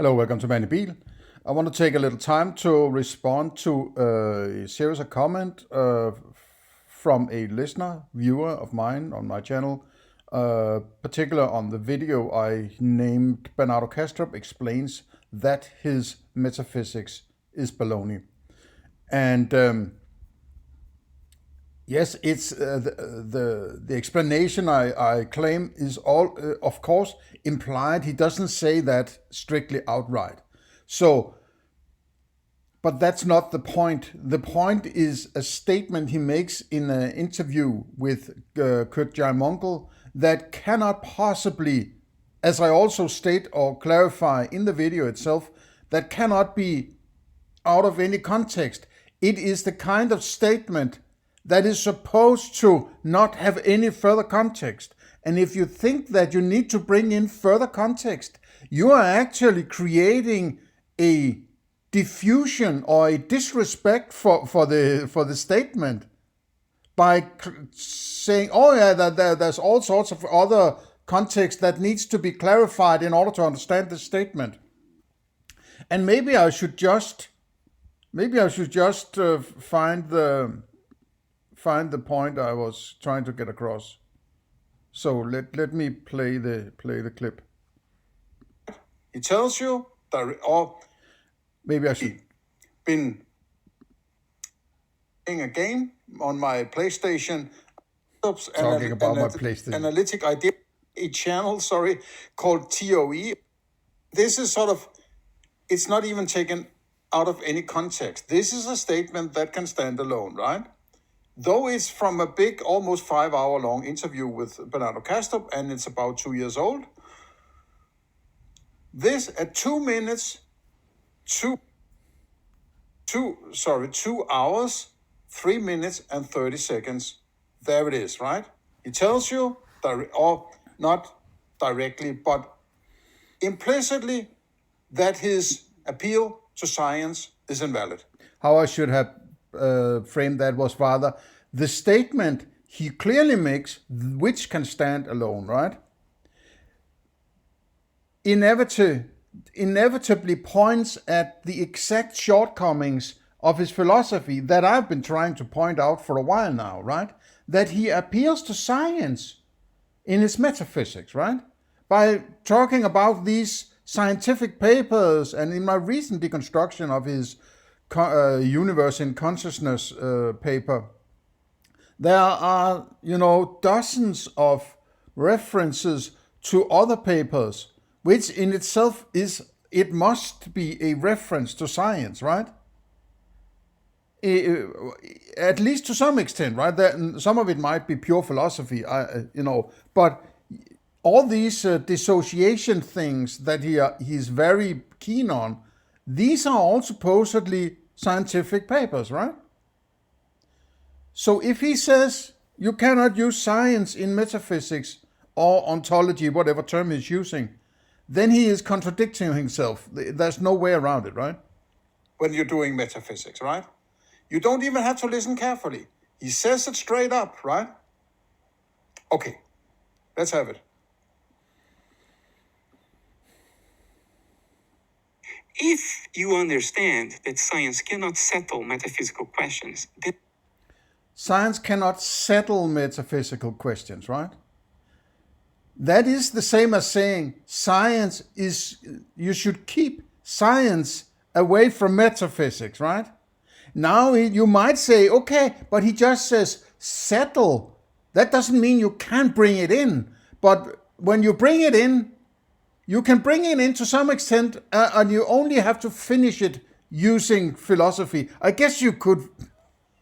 Hello, welcome to Manny Beal. I want to take a little time to respond to a series of comment from a listener, viewer of mine on my channel, particular on the video I named Bernardo Kastrup explains that his metaphysics is baloney. And yes, it's the explanation I claim is all, of course, implied. He doesn't say that strictly outright. So, but that's not the point. The point is a statement he makes in an interview with Kurt Jaimunkel that cannot possibly, as I also state or clarify in the video itself, that cannot be out of any context. It is the kind of statement that is supposed to not have any further context. And if you think that you need to bring in further context, you are actually creating a diffusion or a disrespect for the statement by saying, oh yeah, there's all sorts of other context that needs to be clarified in order to understand the statement. And maybe I should just find the point I was trying to get across. So let me play the clip. He tells you, or maybe I should. Been playing a game on my PlayStation. Talking about my PlayStation. Analytic idea, a channel, called TOE. This is sort of, it's not even taken out of any context. This is a statement that can stand alone, right? Though it's from a big, almost 5-hour long interview with Bernardo Kastrup, and it's about 2 years old. This at 2 minutes, 2 hours, 3 minutes and 30 seconds. There it is, right? He tells you, or not directly, but implicitly, that his appeal to science is invalid. How I should have framed that was rather the statement he clearly makes, which can stand alone, right? Inevitably points at the exact shortcomings of his philosophy that I've been trying to point out for a while now, right? That he appeals to science in his metaphysics, right? By talking about these scientific papers, and in my recent deconstruction of his Universe in Consciousness paper, there are, dozens of references to other papers, which in itself it must be a reference to science, right? At least to some extent, right? Some of it might be pure philosophy, but all these dissociation things that he's very keen on, these are all supposedly scientific papers, right? So if he says you cannot use science in metaphysics or ontology, whatever term he's using, then he is contradicting himself. There's no way around it, right? When you're doing metaphysics, right? You don't even have to listen carefully. He says it straight up, right? Okay, let's have it. If you understand that science cannot settle metaphysical questions, then science cannot settle metaphysical questions, right? That is the same as saying science is, you should keep science away from metaphysics, right? Now you might say, okay, but he just says settle. That doesn't mean you can't bring it in. But when you bring it in, you can bring it in to some extent, and you only have to finish it using philosophy. I guess you could,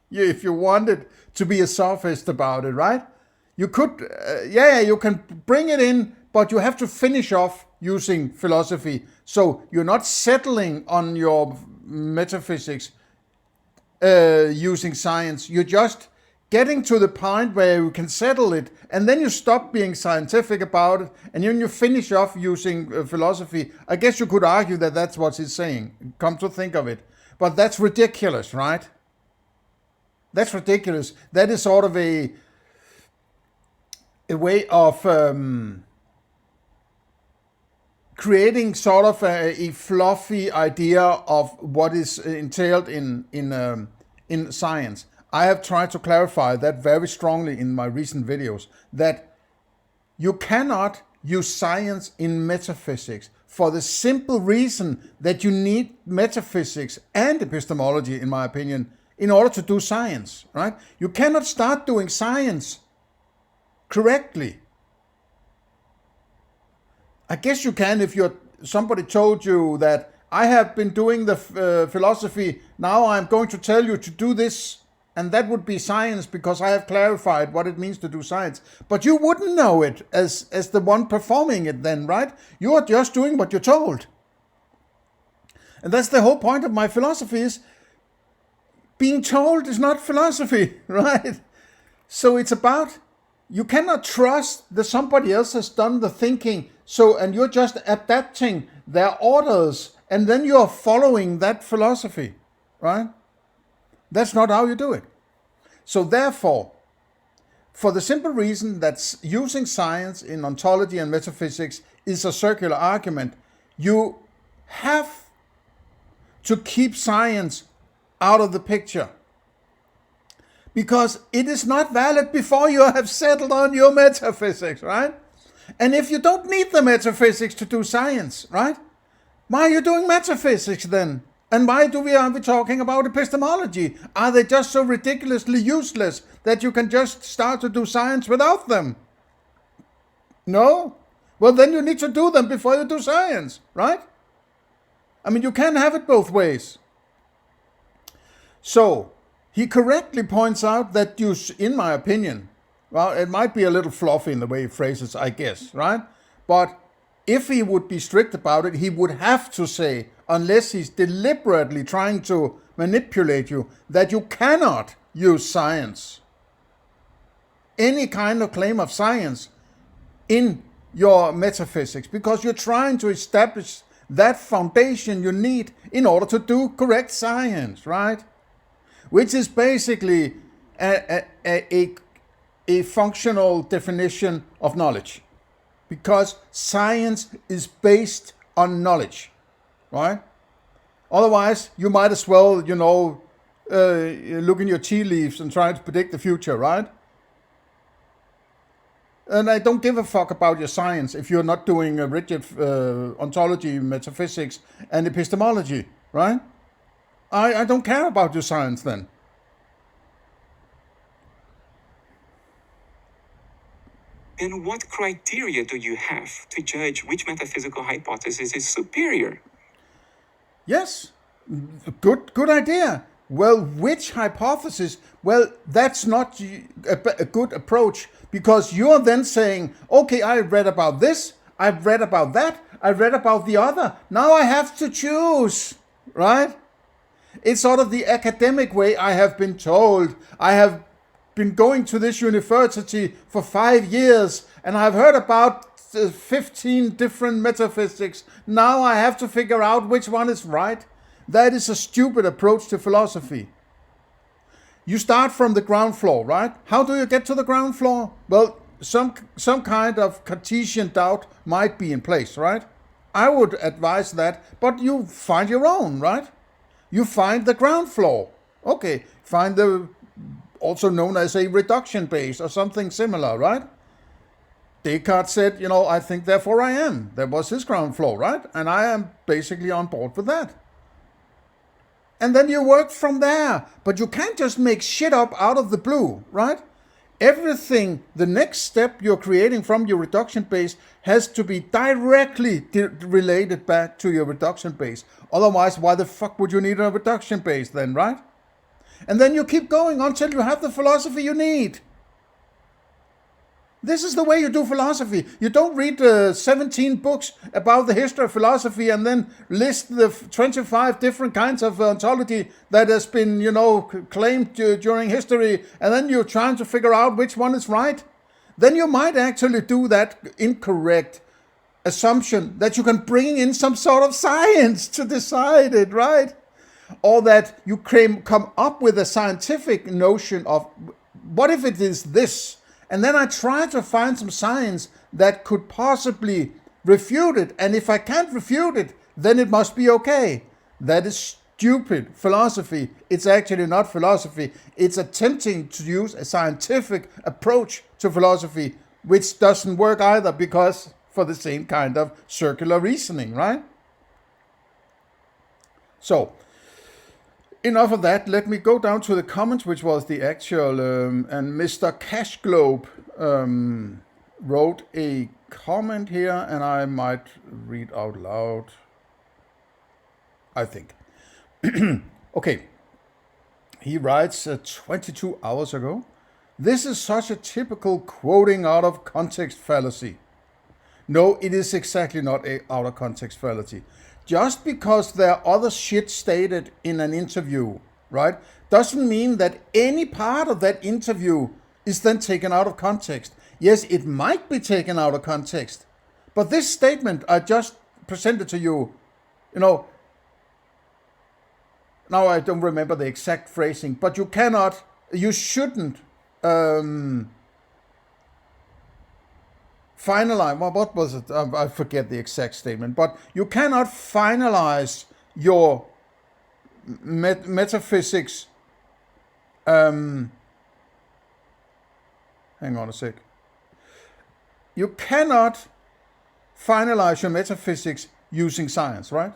if you wanted to be a sophist about it, right? You could, you can bring it in, but you have to finish off using philosophy. So you're not settling on your metaphysics using science. You're just getting to the point where you can settle it, and then you stop being scientific about it, and then you finish off using philosophy. I guess you could argue that that's what he's saying, come to think of it. But that's ridiculous, right? That's ridiculous. That is sort of a way of creating sort of a fluffy idea of what is entailed in science. I have tried to clarify that very strongly in my recent videos, that you cannot use science in metaphysics for the simple reason that you need metaphysics and epistemology, in my opinion, in order to do science, right? You cannot start doing science correctly. I guess you can if somebody told you that I have been doing the philosophy, now I'm going to tell you to do this, and that would be science because I have clarified what it means to do science. But you wouldn't know it as the one performing it then, right? You are just doing what you're told. And that's the whole point of my philosophy, is being told is not philosophy, right? So it's about, you cannot trust that somebody else has done the thinking, and you're just adapting their orders, and then you're following that philosophy, right? That's not how you do it. So therefore, for the simple reason that using science in ontology and metaphysics is a circular argument, you have to keep science out of the picture, because it is not valid before you have settled on your metaphysics, right? And if you don't need the metaphysics to do science, right? Why are you doing metaphysics then? And why are we talking about epistemology? Are they just so ridiculously useless that you can just start to do science without them? No? Well, then you need to do them before you do science, right? I mean, you can't have it both ways. So, he correctly points out that in my opinion, well, it might be a little fluffy in the way he phrases, I guess, right? But if he would be strict about it, he would have to say, unless he's deliberately trying to manipulate you, that you cannot use science, any kind of claim of science, in your metaphysics, because you're trying to establish that foundation you need in order to do correct science, right? Which is basically a functional definition of knowledge, because science is based on knowledge, right? Otherwise, you might as well, look in your tea leaves and try to predict the future, right? And I don't give a fuck about your science if you're not doing a rigid ontology, metaphysics, and epistemology, right? I don't care about your science then. And what criteria do you have to judge which metaphysical hypothesis is superior? Yes, good idea. Well, which hypothesis? Well, that's not a good approach, because you're then saying, okay, I read about this, I've read about that, I've read about the other, now I have to choose, right? It's sort of the academic way I have been told. I have been going to this university for 5 years, and I've heard about 15 different metaphysics. Now I have to figure out which one is right. That is a stupid approach to philosophy. You start from the ground floor, right? How do you get to the ground floor? Well, some kind of Cartesian doubt might be in place, right? I would advise that, but you find your own, right? You find the ground floor. Okay, find the, also known as a reduction base or something similar, right? Descartes said, I think, therefore I am. That was his ground floor, right? And I am basically on board with that. And then you work from there. But you can't just make shit up out of the blue, right? Everything, the next step you're creating from your reduction base has to be directly related back to your reduction base. Otherwise, why the fuck would you need a reduction base then, right? And then you keep going until you have the philosophy you need. This is the way you do philosophy. You don't read 17 books about the history of philosophy and then list the 25 different kinds of ontology that has been, claimed during history, and then you're trying to figure out which one is right. Then you might actually do that incorrect assumption that you can bring in some sort of science to decide it, right? Or that you come up with a scientific notion of, what if it is this? And then I try to find some science that could possibly refute it. And if I can't refute it, then it must be okay. That is stupid philosophy. It's actually not philosophy. It's attempting to use a scientific approach to philosophy, which doesn't work either, because for the same kind of circular reasoning, right? So, enough of that. Let me go down to the comments, which was the actual, and Mr. Cash Globe wrote a comment here, and I might read out loud, I think. Okay. He writes 22 hours ago, "This is such a typical quoting out of context fallacy." No, it is exactly not a out of context fallacy. Just because there are other shit stated in an interview, right, doesn't mean that any part of that interview is then taken out of context. Yes, it might be taken out of context, but this statement I just presented to you, now I don't remember the exact phrasing, but you shouldn't finalize, well, what was it? I forget the exact statement, but you cannot finalize your metaphysics. Hang on a sec. You cannot finalize your metaphysics using science, right?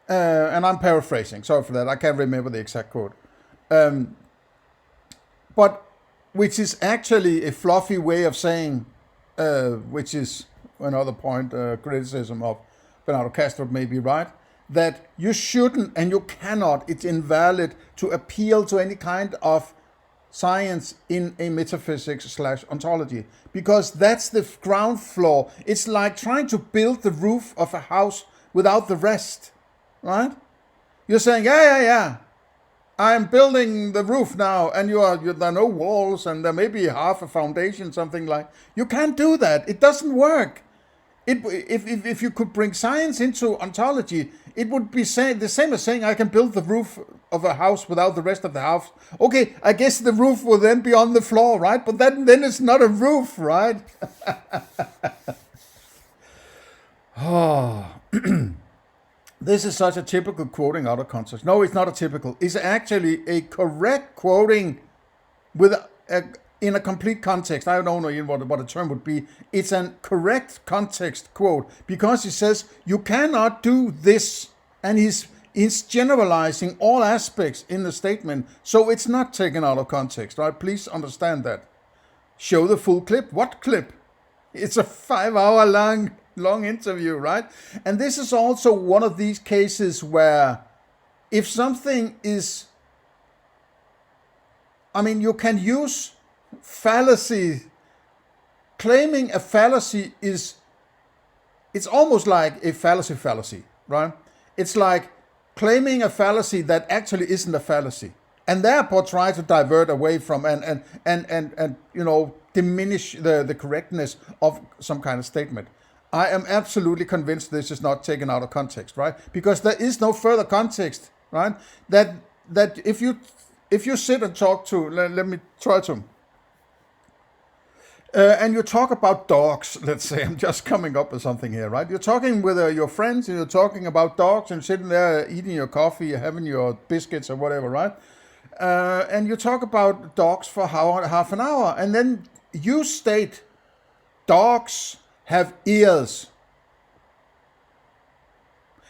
And I'm paraphrasing, sorry for that, I can't remember the exact quote. But which is actually a fluffy way of saying, which is another point, criticism of Bernardo Kastrup may be right, that you shouldn't and you cannot, it's invalid to appeal to any kind of science in a metaphysics/ontology, because that's the ground floor. It's like trying to build the roof of a house without the rest, right? You're saying, yeah, I'm building the roof now, and there are no walls, and there may be half a foundation, something like. You can't do that. It doesn't work. If you could bring science into ontology, it would be the same as saying I can build the roof of a house without the rest of the house. Okay, I guess the roof will then be on the floor, right? But then it's not a roof, right? Oh. This is such a typical quoting out of context. No, it's not a typical. It's actually a correct quoting in a complete context. I don't know even what a term would be. It's a correct context quote, because he says you cannot do this, and he's generalizing all aspects in the statement, so it's not taken out of context, right? Please understand that. Show the full clip. What clip? It's a 5-hour long interview, right? And this is also one of these cases where if something is, you can use fallacy. Claiming a fallacy it's almost like a fallacy, right? It's like claiming a fallacy that actually isn't a fallacy, and therefore try to divert away from and diminish the correctness of some kind of statement. I am absolutely convinced this is not taken out of context, right? Because there is no further context, right? That if you sit and talk to, let me try to, and you talk about dogs, let's say, I'm just coming up with something here, right? You're talking with your friends, and you're talking about dogs, and sitting there eating your coffee, having your biscuits or whatever, right? And you talk about dogs for half an hour, and then you state dogs have ears.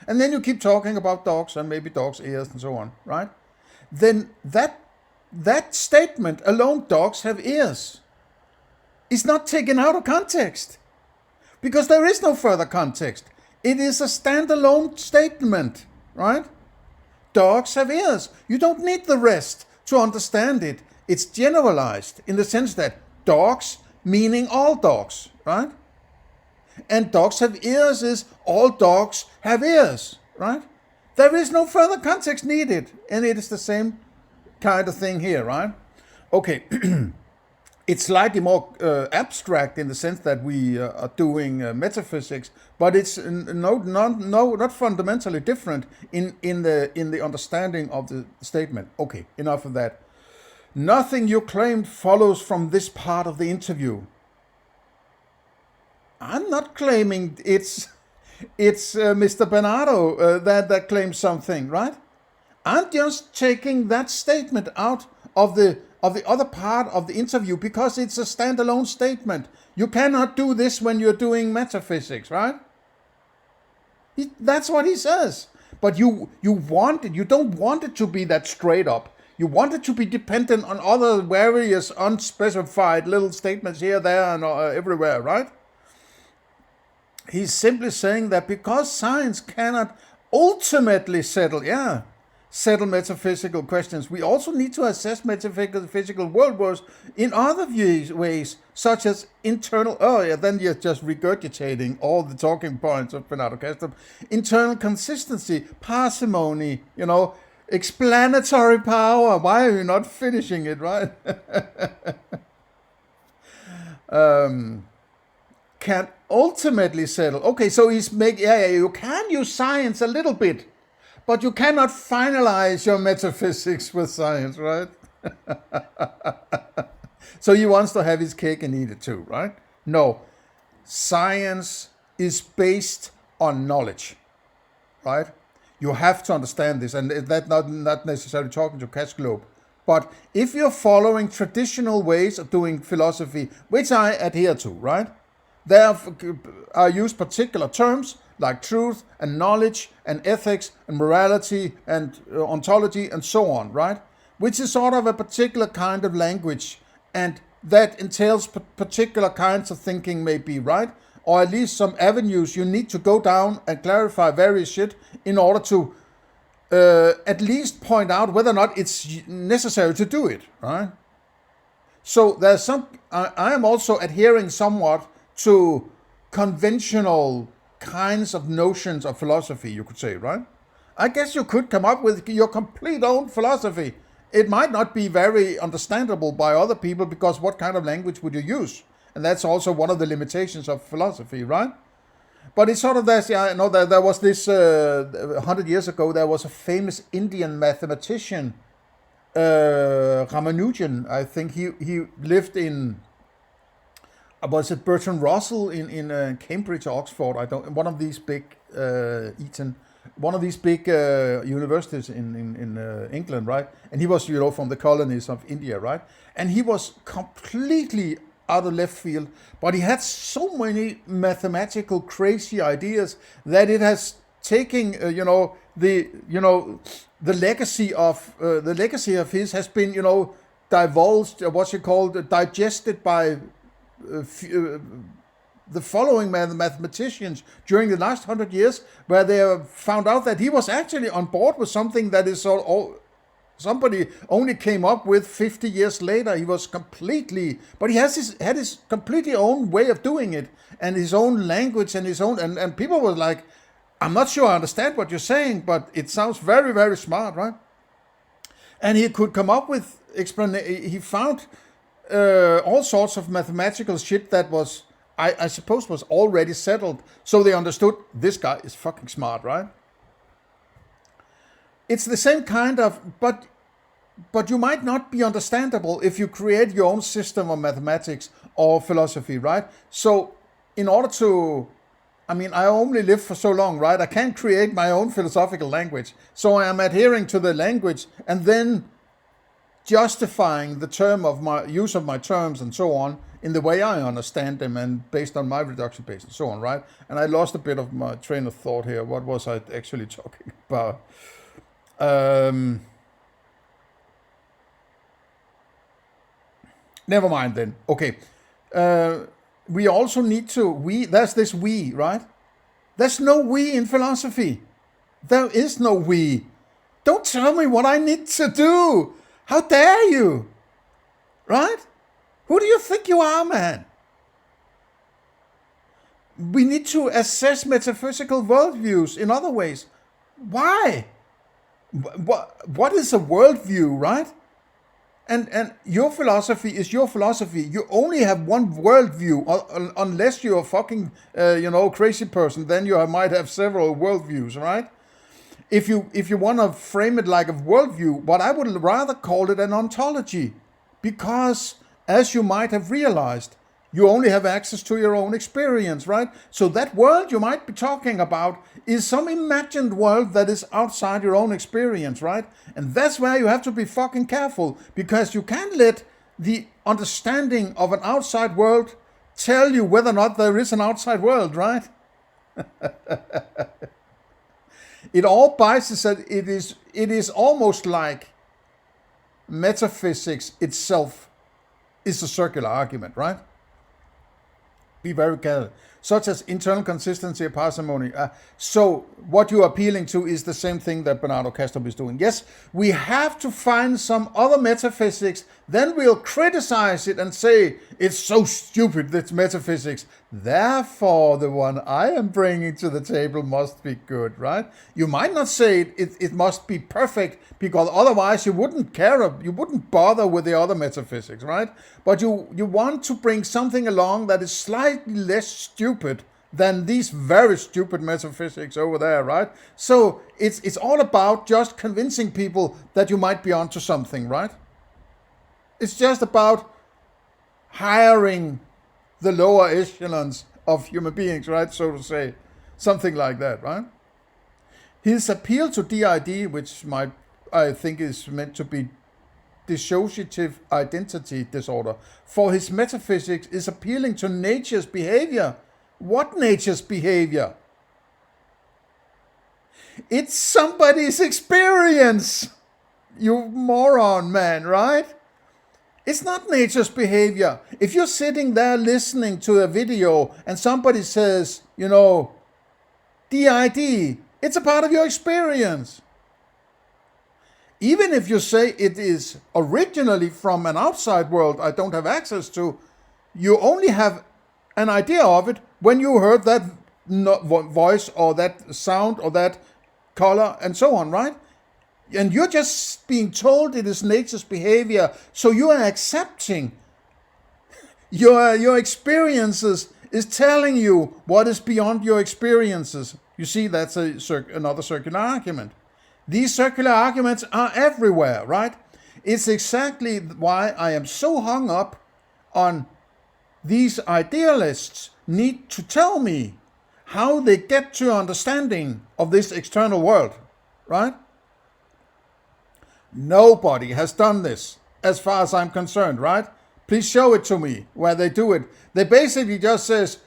And then you keep talking about dogs and maybe dogs' ears and so on, right? Then that statement alone, dogs have ears, is not taken out of context, because there is no further context. It is a standalone statement, right? Dogs have ears. You don't need the rest to understand it. It's generalized in the sense that dogs meaning all dogs, right? And dogs have ears is all dogs have ears, right? There is no further context needed, and it is the same kind of thing here, right? Okay, it's slightly more abstract in the sense that we are doing metaphysics, but it's not fundamentally different in the understanding of the statement. Okay, enough of that. Nothing you claimed follows from this part of the interview. I'm not claiming it's Mr. Bernardo that claims something, right? I'm just taking that statement out of the other part of the interview because it's a standalone statement. You cannot do this when you're doing metaphysics, right? That's what he says. But you don't want it to be that straight up. You want it to be dependent on other various unspecified little statements here, there, and everywhere, right? He's simply saying that because science cannot ultimately settle metaphysical questions, we also need to assess metaphysical worldviews in other ways, such as internal. Oh, yeah, then you're just regurgitating all the talking points of Bernardo Kastrup. Internal consistency, parsimony, explanatory power. Why are you not finishing it, right? Can ultimately settle. Okay, so you can use science a little bit, but you cannot finalize your metaphysics with science, right? So he wants to have his cake and eat it too, right? No, science is based on knowledge, right? You have to understand this, and that's not necessarily talking to Cash Globe. But if you're following traditional ways of doing philosophy, which I adhere to, right? There are used particular terms like truth and knowledge and ethics and morality and ontology and so on, right? Which is sort of a particular kind of language, and that entails particular kinds of thinking maybe, right? Or at least some avenues you need to go down and clarify various shit in order to at least point out whether or not it's necessary to do it, right? So there's I am adhering adhering somewhat to conventional kinds of notions of philosophy, you could say, right? I guess you could come up with your complete own philosophy. It might not be very understandable by other people because what kind of language would you use? And that's also one of the limitations of philosophy, right? But it's sort of this, I know that there was this, 100 years ago, there was a famous Indian mathematician, Ramanujan, I think he lived in, was it Bertrand Russell in Cambridge or Oxford? One of these big Eton, one of these big universities in England, right? And he was from the colonies of India, right? And he was completely out of left field, but he had so many mathematical crazy ideas that it has taken the legacy of his has been divulged, digested by the following mathematicians during the last 100 years, where they found out that he was actually on board with something that is somebody only came up with 50 years later. He was but he had his completely own way of doing it, and his own language, and his own, and people were like, I'm not sure I understand what you're saying, but it sounds very, very smart, right? And he could come up with he found all sorts of mathematical shit that was, I suppose, was already settled. So they understood this guy is fucking smart, right? It's the same kind of, but you might not be understandable if you create your own system of mathematics or philosophy, right? So in order to, I only live for so long, right? I can't create my own philosophical language. So I am adhering to the language and then justifying the term of my use of my terms and so on in the way I understand them and based on my reduction base and so on, right? And I lost a bit of my train of thought here. What was I actually talking about? Never mind then. Okay. We also need to, there's this we, right? There's no we in philosophy. There is no we. Don't tell me what I need to do. How dare you? Right? Who do you think you are, man? We need to assess metaphysical worldviews in other ways. Why? What is a worldview, right? And your philosophy is your philosophy. You only have one worldview, unless you're a fucking, crazy person. Then you might have several worldviews, right? If you want to frame it like a worldview, but I would rather call it an ontology, because as you might have realized, You only have access to your own experience, right? So that world you might be talking about is some imagined world that is outside your own experience, right? And that's where you have to be fucking careful, because you can't let the understanding of an outside world tell you whether or not there is an outside world, right? It all biases that it is almost like metaphysics itself is a circular argument, right? Be very careful. Such as internal consistency and parsimony. So what you're appealing to is the same thing that Bernardo Kastrup is doing. Yes, we have to find some other metaphysics, then we'll criticize it and say, it's so stupid, this metaphysics. Therefore, the one I am bringing to the table must be good, right? You might not say it must be perfect, because otherwise you wouldn't care, you wouldn't bother with the other metaphysics, right? But you want to bring something along that is slightly less stupid than these very stupid metaphysics over there, right? So it's all about just convincing people that you might be onto something, right? It's just about hiring the lower echelons of human beings, right? So to say, something like that, right? His appeal to DID, which I think is meant to be dissociative identity disorder, for his metaphysics is appealing to nature's behavior. What nature's behavior? It's somebody's experience, you moron, man, right? It's not nature's behavior. If you're sitting there listening to a video and somebody says, DID, it's a part of your experience. Even if you say it is originally from an outside world I don't have access to, you only have an idea of it when you heard that voice or that sound or that color and so on, right? And you're just being told it is nature's behavior, so you are accepting your experiences is telling you what is beyond your experiences. You see, that's another circular argument. These circular arguments are everywhere, right? It's exactly why I am so hung up on these idealists need to tell me how they get to understanding of this external world, right? Nobody has done this, as far as I'm concerned, right? Please show it to me where they do it. They basically just says,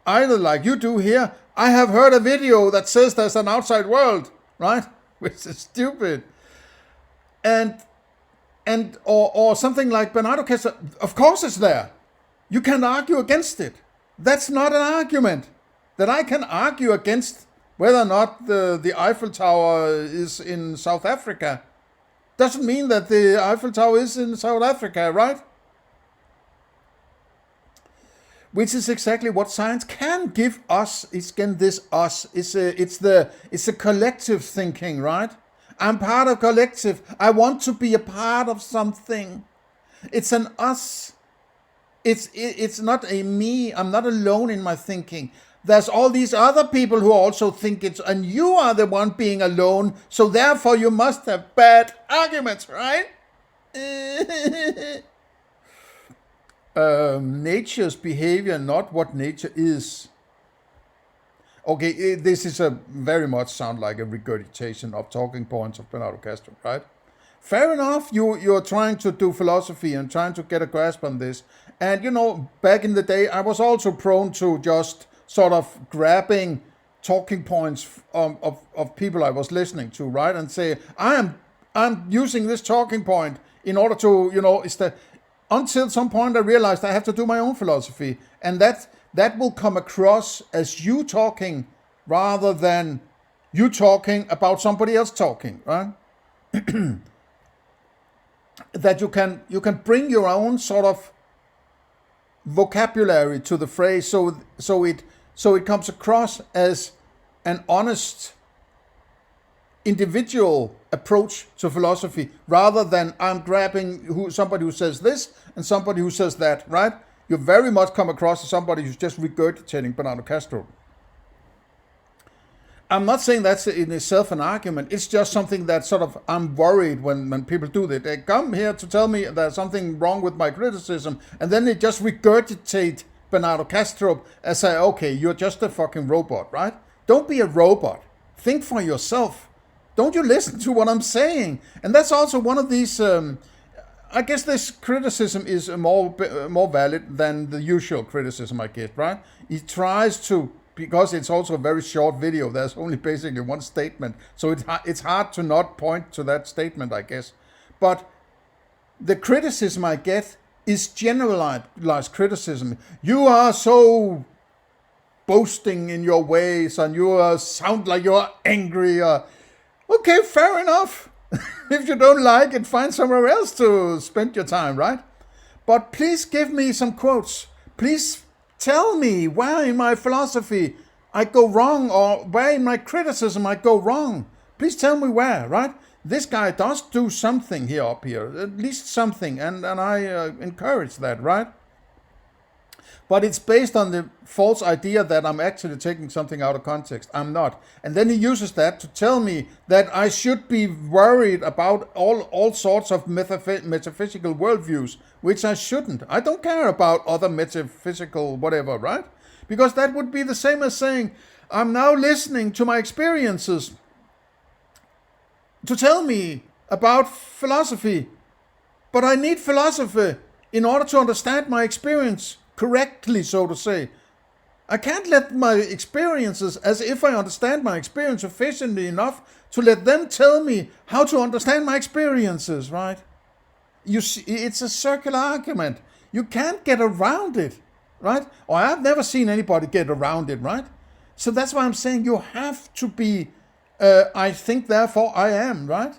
either like you do here, I have heard a video that says there's an outside world, right? Which is stupid. Or something like Bernardo Kastrup, of course it's there. You can argue against it. That's not an argument. That I can argue against whether or not the Eiffel Tower is in South Africa doesn't mean that the Eiffel Tower is in South Africa, right? Which is exactly what science can give us. It's again this us. It's a collective thinking, right? I'm part of collective. I want to be a part of something. It's an us. It's not a me. I'm not alone in my thinking. There's all these other people who also think it's, and you are the one being alone, so therefore you must have bad arguments, right? Nature's behavior, not what nature is. Okay, this is a very much sound like a regurgitation of talking points of Bernardo Kastrup, right? Fair enough, you're trying to do philosophy and trying to get a grasp on this. And back in the day, I was also prone to just sort of grabbing talking points of people I was listening to, right? And say, I'm using this talking point in order to, until some point I realized I have to do my own philosophy. And that will come across as you talking rather than you talking about somebody else talking, right? That you can bring your own sort of vocabulary to the phrase so it comes across as an honest individual approach to philosophy rather than I'm grabbing somebody who says this and somebody who says that, right? You very much come across as somebody who's just regurgitating Bernardo Kastrup. I'm not saying that's in itself an argument. It's just something that sort of, I'm worried when people do that. They come here to tell me there's something wrong with my criticism, and then they just regurgitate Bernardo Kastrup and say, okay, you're just a fucking robot, right? Don't be a robot. Think for yourself. Don't you listen to what I'm saying? And that's also one of these, I guess this criticism is more valid than the usual criticism, I guess, right? He tries to, because it's also a very short video, there's only basically one statement, so it's hard to not point to that statement, I guess. But the criticism I get is generalized criticism. You are so boasting in your ways, and you sound like you're angry. Okay, fair enough. If you don't like it, find somewhere else to spend your time, right? But please give me some quotes. Please tell me where in my philosophy I go wrong, or where in my criticism I go wrong. Please tell me where, right? This guy does do something here up here, at least something, and I encourage that, right? But it's based on the false idea that I'm actually taking something out of context. I'm not. And then he uses that to tell me that I should be worried about all sorts of metaphysical worldviews, which I shouldn't. I don't care about other metaphysical whatever, right? Because that would be the same as saying, I'm now listening to my experiences to tell me about philosophy. But I need philosophy in order to understand my experience correctly, so to say. I can't let my experiences, as if I understand my experience sufficiently enough to let them tell me how to understand my experiences, right? You see, it's a circular argument. You can't get around it, right? Or I've never seen anybody get around it, right? So that's why I'm saying you have to be, I think, therefore I am, right?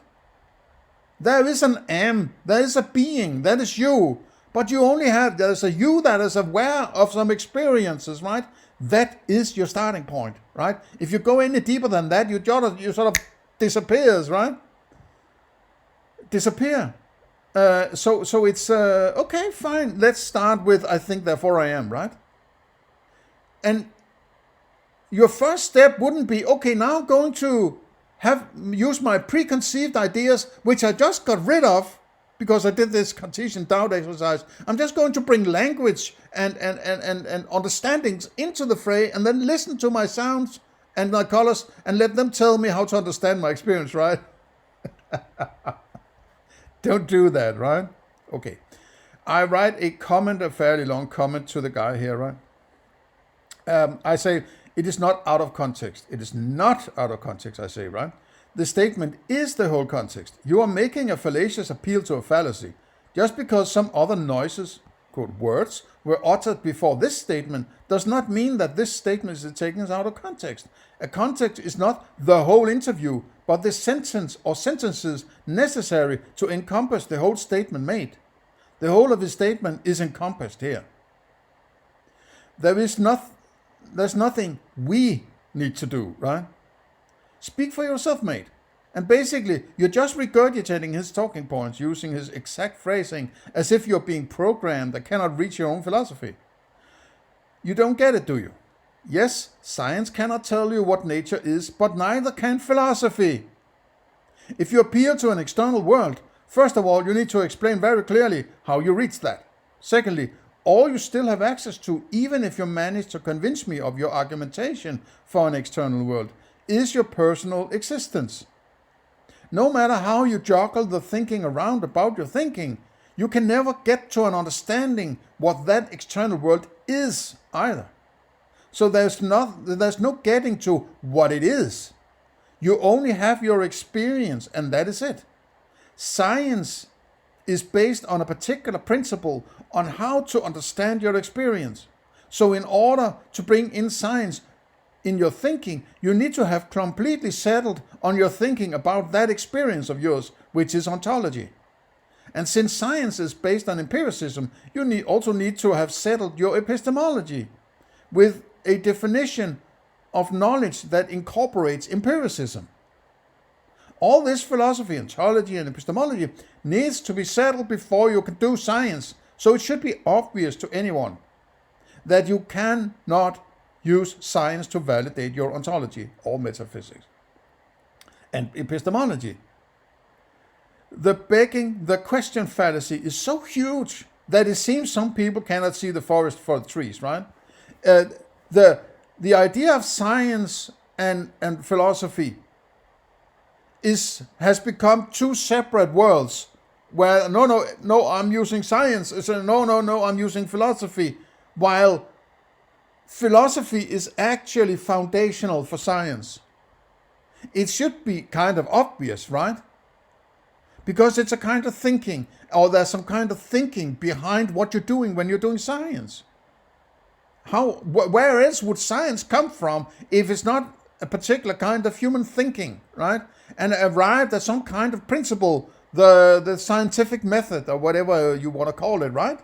There is an am, there is a being, that is you. But you only have, there's a you that is aware of some experiences, right? That is your starting point, right? If you go any deeper than that, you sort of disappears, right? Disappear. So it's, okay, fine. Let's start with, I think, therefore I am, right? And your first step wouldn't be, okay, now I'm going to use my preconceived ideas, which I just got rid of, because I did this Cartesian doubt exercise. I'm just going to bring language and understandings into the fray, and then listen to my sounds and my colors and let them tell me how to understand my experience, right? Don't do that, right? Okay. I write a fairly long comment to the guy here, right? I say, it is not out of context. It is not out of context, I say, right? The statement is the whole context. You are making a fallacious appeal to a fallacy. Just because some other noises, quote, words, were uttered before this statement does not mean that this statement is taken out of context. A context is not the whole interview, but the sentence or sentences necessary to encompass the whole statement made. The whole of his statement is encompassed here. There's nothing we need to do, right? Speak for yourself, mate. And basically, you're just regurgitating his talking points using his exact phrasing as if you're being programmed and cannot reach your own philosophy. You don't get it, do you? Yes, science cannot tell you what nature is, but neither can philosophy. If you appeal to an external world, first of all, you need to explain very clearly how you reach that. Secondly, all you still have access to, even if you manage to convince me of your argumentation for an external world, is your personal existence. No matter how you juggle the thinking around about your thinking, you can never get to an understanding what that external world is either. So there's no getting to what it is. You only have your experience, and that is it. Science is based on a particular principle on how to understand your experience. So in order to bring in science in your thinking, you need to have completely settled on your thinking about that experience of yours, which is ontology. And since science is based on empiricism, you also need to have settled your epistemology with a definition of knowledge that incorporates empiricism. All this philosophy, ontology, and epistemology needs to be settled before you can do science. So it should be obvious to anyone that you cannot use science to validate your ontology or metaphysics and epistemology. The begging the question fallacy is so huge that it seems some people cannot see the forest for the trees, right? The idea of science and philosophy has become two separate worlds where no, I'm using science. It's no, I'm using philosophy, while philosophy is actually foundational for science. It should be kind of obvious, right? Because it's a kind of thinking, or there's some kind of thinking behind what you're doing when you're doing science. Where else would science come from if it's not a particular kind of human thinking, right? And arrived at some kind of principle, the scientific method, or whatever you want to call it, right?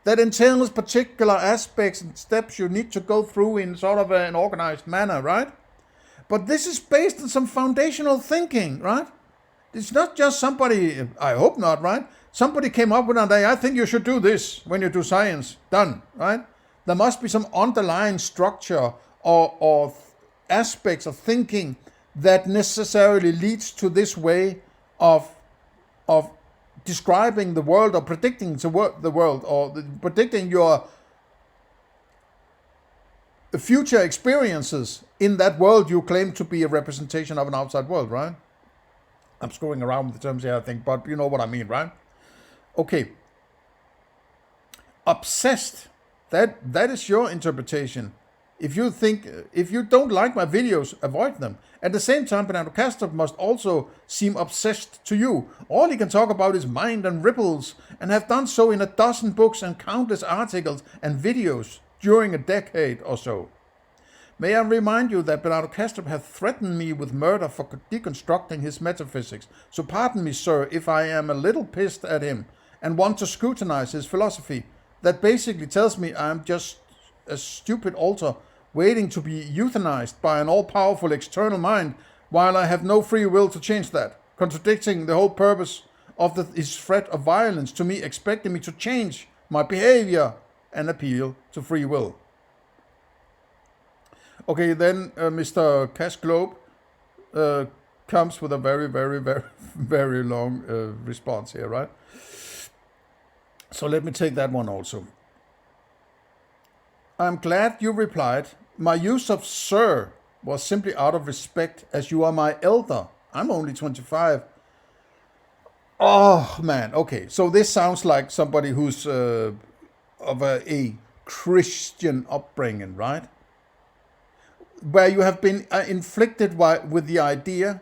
That entails particular aspects and steps you need to go through in sort of an organized manner, right? But this is based on some foundational thinking, right? It's not just somebody, I hope not, right? Somebody came up with one day, I think you should do this when you do science. Done, right? There must be some underlying structure or aspects of thinking that necessarily leads to this way of describing the world or predicting the world or predicting your future experiences in that world you claim to be a representation of an outside world, right? I'm screwing around with the terms here, I think, but you know what I mean, right? Okay. Obsessed. That is your interpretation. If you don't like my videos, avoid them. At the same time, Bernardo Kastrup must also seem obsessed to you. All he can talk about is mind and ripples, and have done so in a dozen books and countless articles and videos during a decade or so. May I remind you that Bernardo Kastrup has threatened me with murder for deconstructing his metaphysics. So pardon me, sir, if I am a little pissed at him and want to scrutinize his philosophy. That basically tells me I'm just a stupid alter waiting to be euthanized by an all-powerful external mind, while I have no free will to change that, contradicting the whole purpose of his threat of violence to me, expecting me to change my behavior and appeal to free will. Okay, then Mr. Cash Globe comes with a very, very, very, very long response here, right? So let me take that one also. I'm glad you replied. My use of sir was simply out of respect, as you are my elder. I'm only 25. Oh, man. Okay, so this sounds like somebody who's of a Christian upbringing, right? Where you have been inflicted with the idea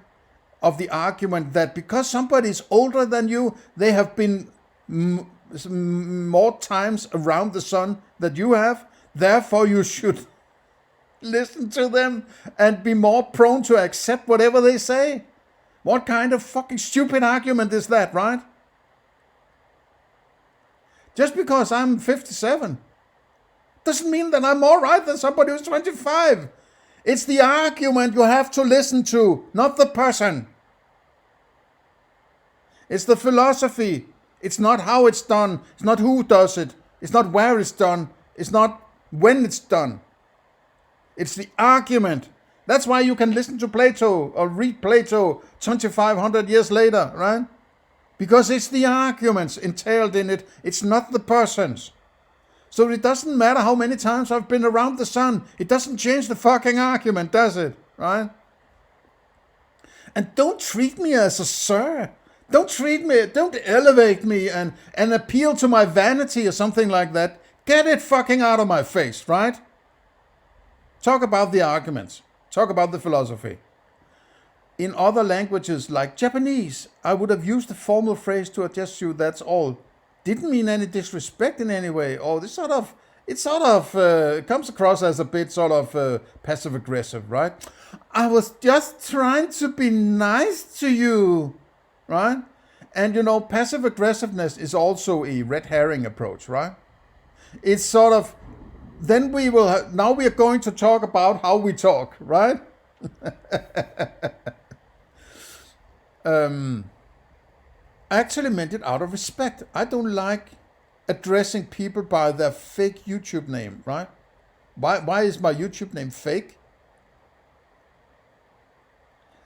of the argument that because somebody is older than you, they have been more times around the sun that you have, therefore you should listen to them and be more prone to accept whatever they say. What kind of fucking stupid argument is that, right? Just because I'm 57 doesn't mean that I'm more right than somebody who's 25. It's the argument you have to listen to, not the person. It's the philosophy. It's not how it's done. It's not who does it. It's not where it's done. It's not when it's done. It's the argument. That's why you can listen to Plato or read Plato 2,500 years later, right? Because it's the arguments entailed in it. It's not the persons. So it doesn't matter how many times I've been around the sun. It doesn't change the fucking argument, does it? Right? And don't treat me as a sir. Don't elevate me and appeal to my vanity or something like that. Get it fucking out of my face, right? Talk about the arguments. Talk about the philosophy. In other languages like Japanese, I would have used the formal phrase to address you, that's all. Didn't mean any disrespect in any way. Or it comes across as a bit sort of passive aggressive, right? I was just trying to be nice to you, right? And passive aggressiveness is also a red herring approach, right? It's sort of, then now we are going to talk about how we talk, right? I actually meant it out of respect. I don't like addressing people by their fake YouTube name, right? Why is my YouTube name fake?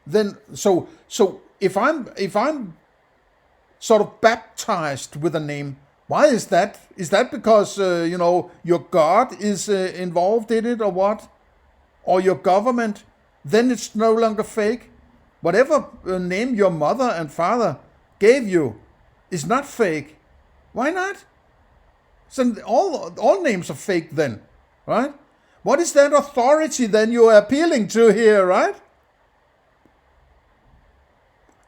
Then so if I'm sort of baptized with a name, why is that? Is that because your God is involved in it, or what? Or your government? Then it's no longer fake. Whatever name your mother and father gave you is not fake. Why not? So all names are fake then, right? What is that authority then you are appealing to here, right?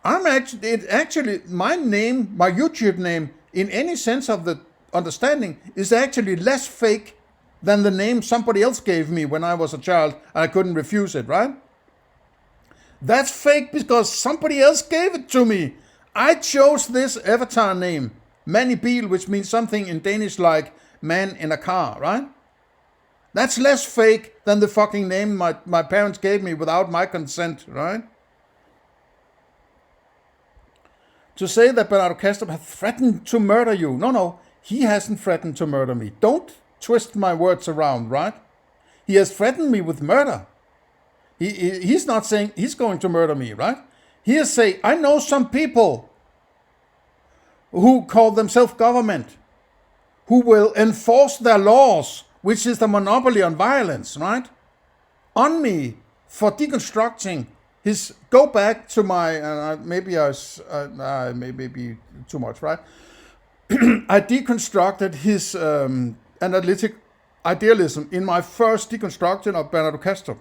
Actually my name, my YouTube name, in any sense of the understanding, is actually less fake than the name somebody else gave me when I was a child and I couldn't refuse it, right? That's fake because somebody else gave it to me. I chose this avatar name, Manny Biel, which means something in Danish like man in a car, right? That's less fake than the fucking name my parents gave me without my consent, right? To say that Bernardo Kastrup has threatened to murder you. No, he hasn't threatened to murder me. Don't twist my words around, right? He has threatened me with murder. He's not saying he's going to murder me, right? He is saying, I know some people who call themselves government, who will enforce their laws, which is the monopoly on violence, right? On me for deconstructing his, go back to my, maybe too much, right? I deconstructed his analytic idealism in my first deconstruction of Bernardo Kastrup.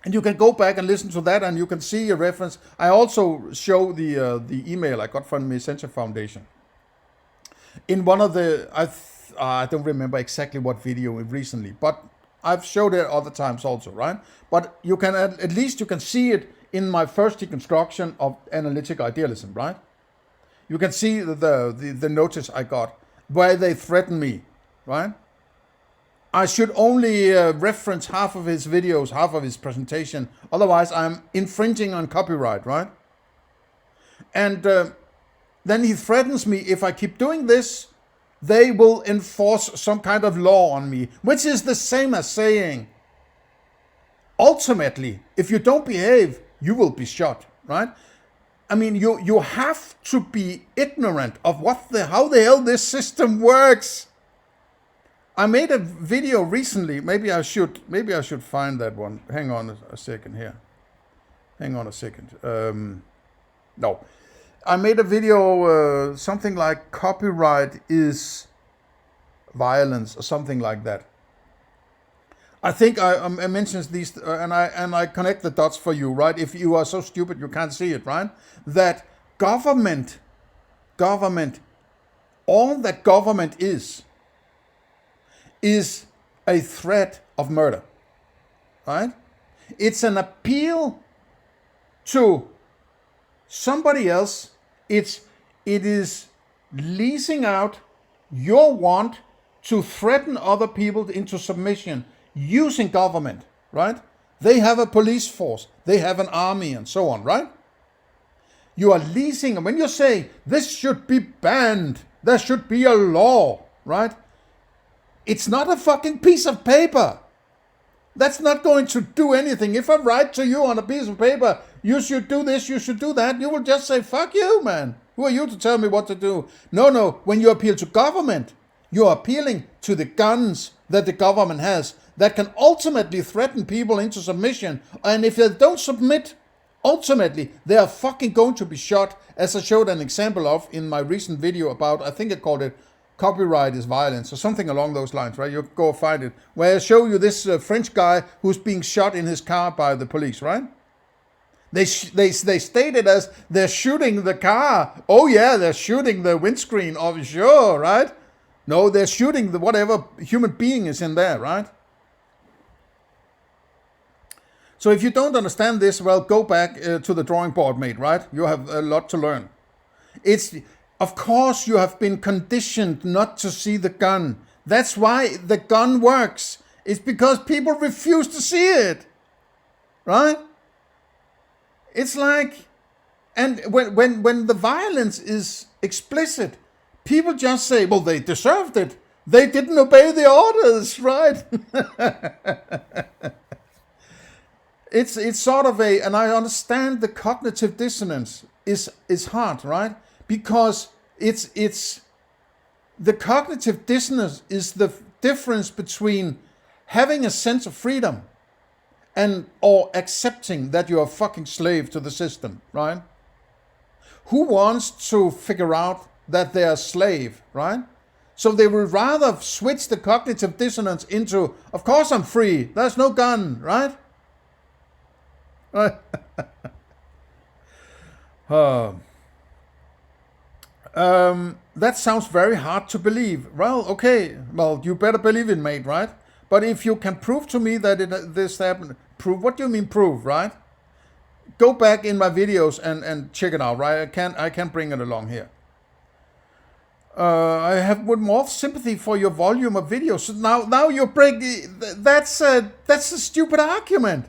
And you can go back and listen to that, and you can see a reference. I also show the email I got from the Essentia Foundation. In one of the, I don't remember exactly what video recently, but I've showed it other times also, right? But you can at least you can see it in my first deconstruction of analytic idealism, right? You can see the notice I got where they threaten me, right? I should only reference half of his videos, half of his presentation. Otherwise, I'm infringing on copyright, right? And then he threatens me, if I keep doing this, they will enforce some kind of law on me, which is the same as saying, ultimately, if you don't behave, you will be shot, right? I mean, you have to be ignorant of how the hell this system works. I made a video recently. Maybe I should find that one. Hang on a second here. Hang on a second. No, I made a video something like copyright is violence or something like that. I think I mentioned these and I connect the dots for you, right? If you are so stupid you can't see it, right? That government, all that government is a threat of murder, right? It's an appeal to somebody else. It is leasing out your want to threaten other people into submission using government, right? They have a police force, they have an army and so on, right? You are leasing, and when you say this should be banned, there should be a law, right? It's not a fucking piece of paper. That's not going to do anything. If I write to you on a piece of paper, you should do this, you should do that, you will just say, fuck you, man. Who are you to tell me what to do? No. When you appeal to government, you're appealing to the guns that the government has that can ultimately threaten people into submission. And if they don't submit, ultimately, they are fucking going to be shot, as I showed an example of in my recent video about, I think I called it Copyright is Violence, or something along those lines, right? You go find it, where I show you this French guy who's being shot in his car by the police, right? They state it as they're shooting the car. Oh yeah, they're shooting the windscreen, oh sure, right? No, they're shooting the whatever human being is in there, right? So if you don't understand this, well, go back to the drawing board, mate, right? You have a lot to learn. Of course you have been conditioned not to see the gun. That's why the gun works. It's because people refuse to see it, right? It's like, and when the violence is explicit, people just say, well, they deserved it. They didn't obey the orders, right? It's sort of a, and I understand the cognitive dissonance is hard, right? Because it's the cognitive dissonance is the difference between having a sense of freedom and or accepting that you're a fucking slave to the system, right? Who wants to figure out that they're a slave, right? So they would rather switch the cognitive dissonance into, of course I'm free, there's no gun, right? Right. That sounds very hard to believe. Well, okay, well, you better believe it, mate, right? But if you can prove to me that this happened, prove, what do you mean prove, right? Go back in my videos and check it out, right? I can't bring it along here. I have more sympathy for your volume of videos. Now you break. That's a stupid argument.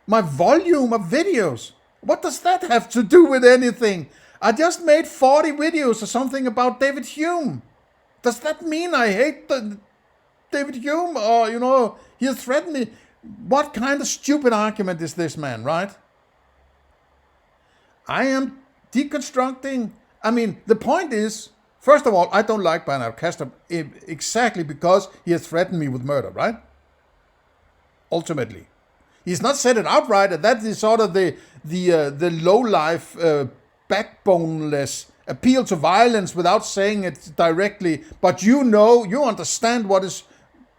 My volume of videos. What does that have to do with anything? I just made 40 videos or something about David Hume. Does that mean I hate David Hume, or he has threatened me? What kind of stupid argument is this, man, right? I am deconstructing. I mean, the point is, first of all, I don't like Bernardo Kastrup exactly because he has threatened me with murder, right? Ultimately. He's not said it outright, and that is sort of the low-life, backboneless appeal to violence without saying it directly. But you understand what is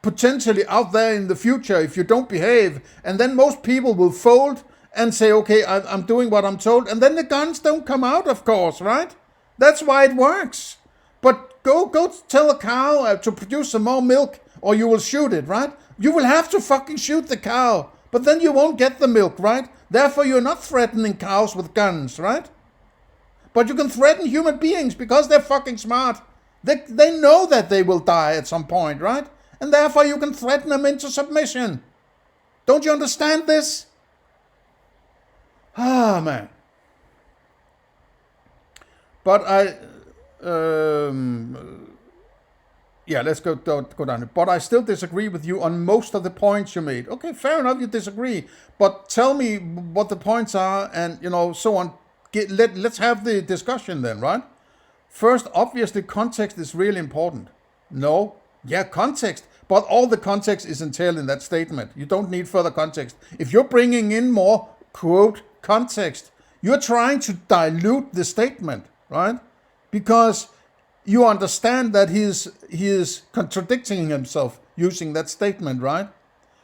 potentially out there in the future if you don't behave. And then most people will fold and say, okay, I'm doing what I'm told. And then the guns don't come out, of course, right? That's why it works. But go tell a cow to produce some more milk or you will shoot it, right? You will have to fucking shoot the cow. But then you won't get the milk, right? Therefore, you're not threatening cows with guns, right? But you can threaten human beings because they're fucking smart. They know that they will die at some point, right? And therefore, you can threaten them into submission. Don't you understand this? Ah, man. But let's go down. But I still disagree with you on most of the points you made. Okay, fair enough, you disagree. But tell me what the points are and, so on. Let's have the discussion then, right? First, obviously, context is really important. No? Yeah, context. But all the context is entailed in that statement. You don't need further context. If you're bringing in more, quote, context, you're trying to dilute the statement, right? Because you understand that he is contradicting himself using that statement, right?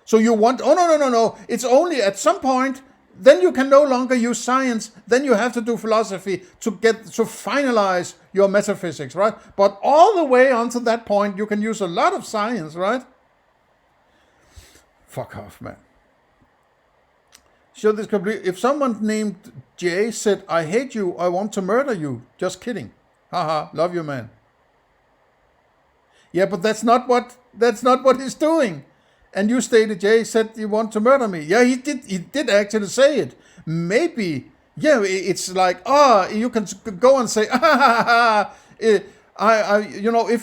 So you want, no. It's only at some point, then you can no longer use science. Then you have to do philosophy to finalize your metaphysics, right? But all the way onto that point, you can use a lot of science, right? Fuck off, man. So this complete. If someone named Jay said, "I hate you, I want to murder you," just kidding. Haha, love you, man. Yeah, but that's not what he's doing. And you stated, Jay said you want to murder me. Yeah, he did actually say it. Maybe, yeah, it's like, you can go and say, if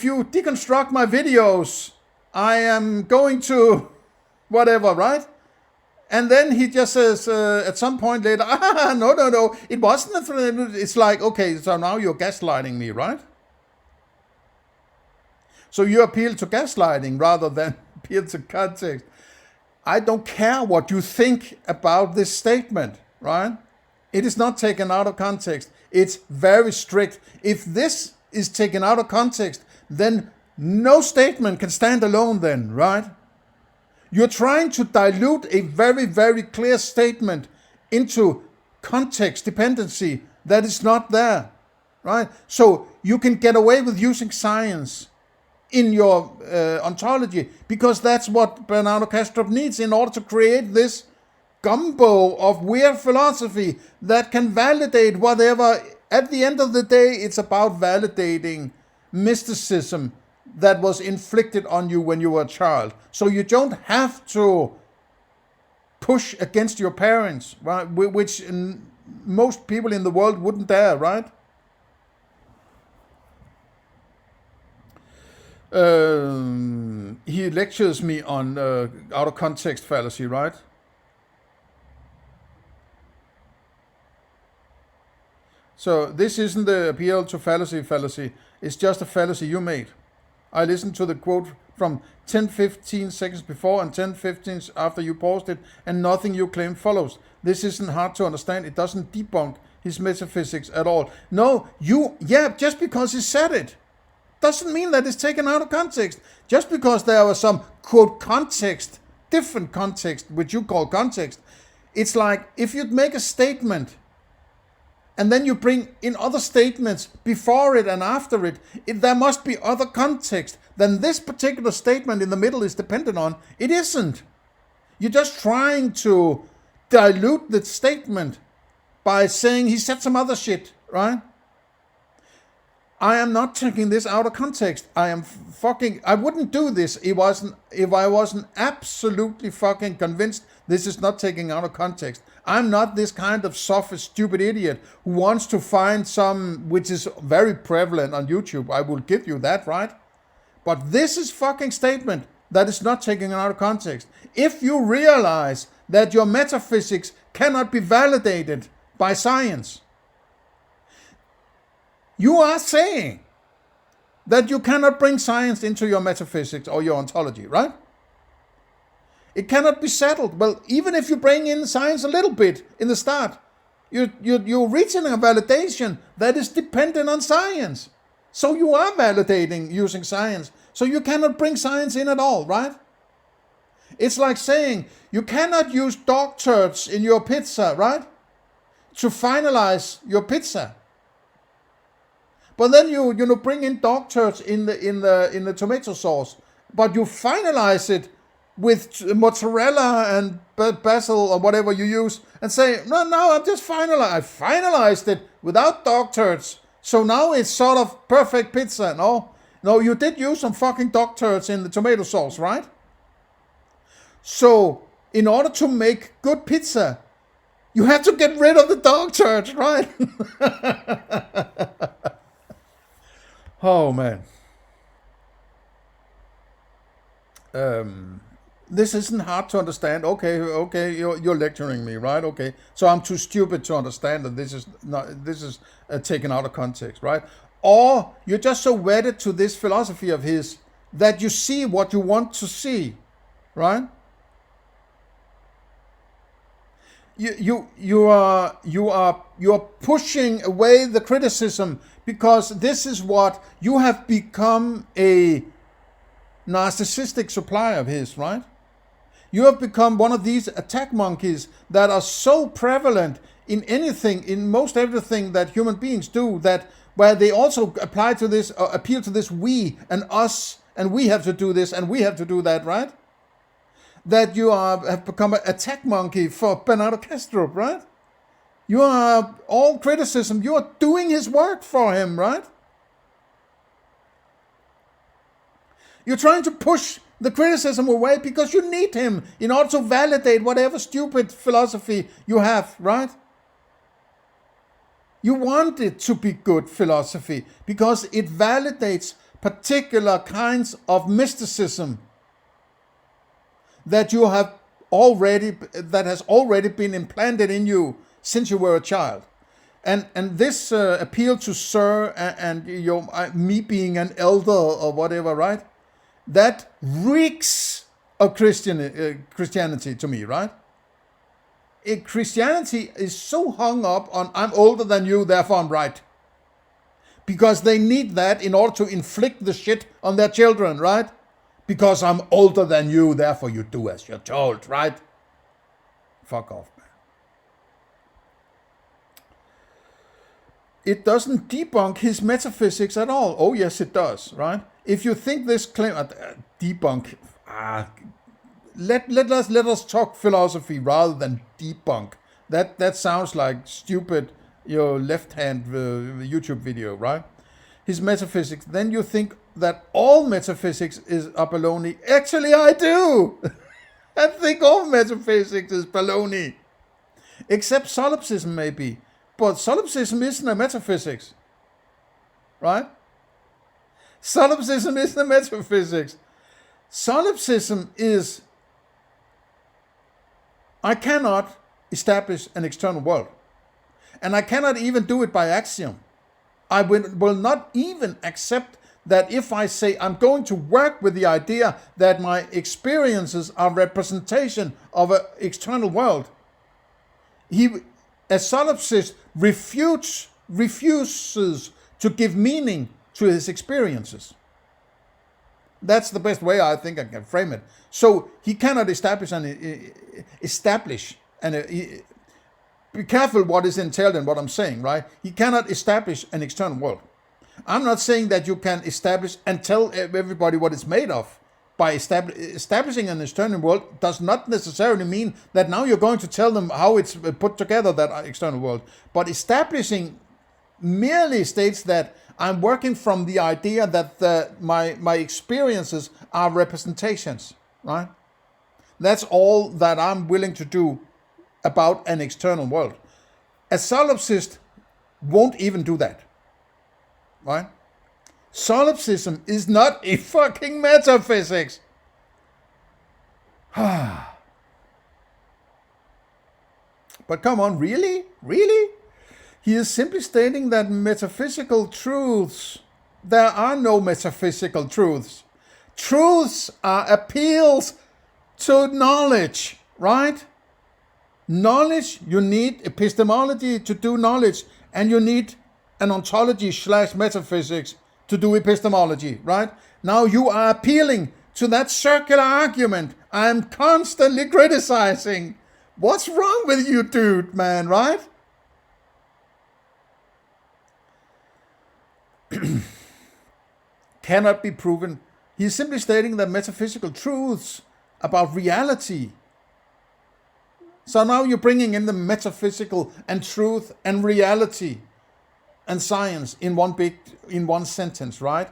you deconstruct my videos, I am going to whatever, right? And then he just says at some point later, no, it wasn't a threat. It's like, okay, so now you're gaslighting me, right? So you appeal to gaslighting rather than appeal to context. I don't care what you think about this statement, right? It is not taken out of context. It's very strict. If this is taken out of context, then no statement can stand alone then, right? You're trying to dilute a very, very clear statement into context dependency that is not there, right? So you can get away with using science in your ontology because that's what Bernardo Kastrup needs in order to create this gumbo of weird philosophy that can validate whatever. At the end of the day, it's about validating mysticism that was inflicted on you when you were a child. So you don't have to push against your parents, right? Which most people in the world wouldn't dare, right? He lectures me on out of context fallacy, right? So this isn't the appeal to fallacy. It's just a fallacy you made. I listened to the quote from 10-15 seconds before and 10-15 after you paused it, and nothing you claim follows. This isn't hard to understand. It doesn't debunk his metaphysics at all. No, just because he said it doesn't mean that it's taken out of context. Just because there was some, quote, context, different context, which you call context, it's like if you'd make a statement and then you bring in other statements before it and after it, there must be other context than this particular statement in the middle is dependent on. It isn't. You're just trying to dilute the statement by saying he said some other shit, right? I am not taking this out of context. I wouldn't do this if I wasn't absolutely fucking convinced this is not taking out of context. I'm not this kind of soft, stupid idiot who wants to find some, which is very prevalent on YouTube. I will give you that, right? But this is fucking statement that is not taken out of context. If you realize that your metaphysics cannot be validated by science, you are saying that you cannot bring science into your metaphysics or your ontology, right? It cannot be settled. Well, even if you bring in science a little bit in the start, you're reaching a validation that is dependent on science. So you are validating using science. So you cannot bring science in at all, right? It's like saying you cannot use dog turds in your pizza, right? To finalize your pizza. But then you bring in dog turds in the tomato sauce, but you finalize it with mozzarella and basil or whatever you use, and say, no, I finalized it without dog turds, so now it's sort of perfect pizza. No, you did use some fucking dog turds in the tomato sauce, right? So in order to make good pizza, you have to get rid of the dog turds, right? Oh man. This isn't hard to understand. Okay, you're lecturing me, right? Okay, so I'm too stupid to understand that this is taken out of context, right? Or you're just so wedded to this philosophy of his that you see what you want to see, right? You are pushing away the criticism because this is what you have become, a narcissistic supply of his, right? You have become one of these attack monkeys that are so prevalent in anything, in most everything that human beings do, that where they also apply to this, appeal to this we and us, and we have to do this and we have to do that, right? That you have become an attack monkey for Bernardo Kastrup, right? You are all criticism. You are doing his work for him, right? You're trying to push the criticism away because you need him in order to validate whatever stupid philosophy you have, right? You want it to be good philosophy because it validates particular kinds of mysticism that has already been implanted in you since you were a child. And this appeal to Sir and me being an elder or whatever, right? That reeks of Christianity to me, right? Christianity is so hung up on I'm older than you, therefore I'm right. Because they need that in order to inflict the shit on their children, right? Because I'm older than you, therefore you do as you're told, right? Fuck off, man. It doesn't debunk his metaphysics at all. Oh, yes, it does, right? If you think this claim, debunk, let us talk philosophy rather than debunk. That sounds like stupid, left-hand YouTube video, right? His metaphysics. Then you think that all metaphysics is a baloney. Actually, I do. I think all metaphysics is baloney, except solipsism maybe. But solipsism isn't a metaphysics, right? Solipsism is the metaphysics. Solipsism is, I cannot establish an external world. And I cannot even do it by axiom. I will not even accept that if I say I'm going to work with the idea that my experiences are representation of an external world. He, as solipsist, refuses to give meaning to his experiences. That's the best way I think I can frame it. So he cannot establish be careful what is entailed in what I'm saying, right? He cannot establish an external world. I'm not saying that you can establish and tell everybody what it's made of. By establishing an external world does not necessarily mean that now you're going to tell them how it's put together, that external world. But establishing merely states that I'm working from the idea that my experiences are representations, right? That's all that I'm willing to do about an external world. A solipsist won't even do that, right? Solipsism is not a fucking metaphysics. But come on, really? Really? He is simply stating that metaphysical truths, there are no metaphysical truths. Truths are appeals to knowledge, right? Knowledge, you need epistemology to do knowledge, and you need an ontology / metaphysics to do epistemology, right? Now you are appealing to that circular argument I'm constantly criticizing. What's wrong with you, dude, man, right? Cannot be proven. He's simply stating that metaphysical truths about reality. So now you're bringing in the metaphysical and truth and reality and science in one sentence, right?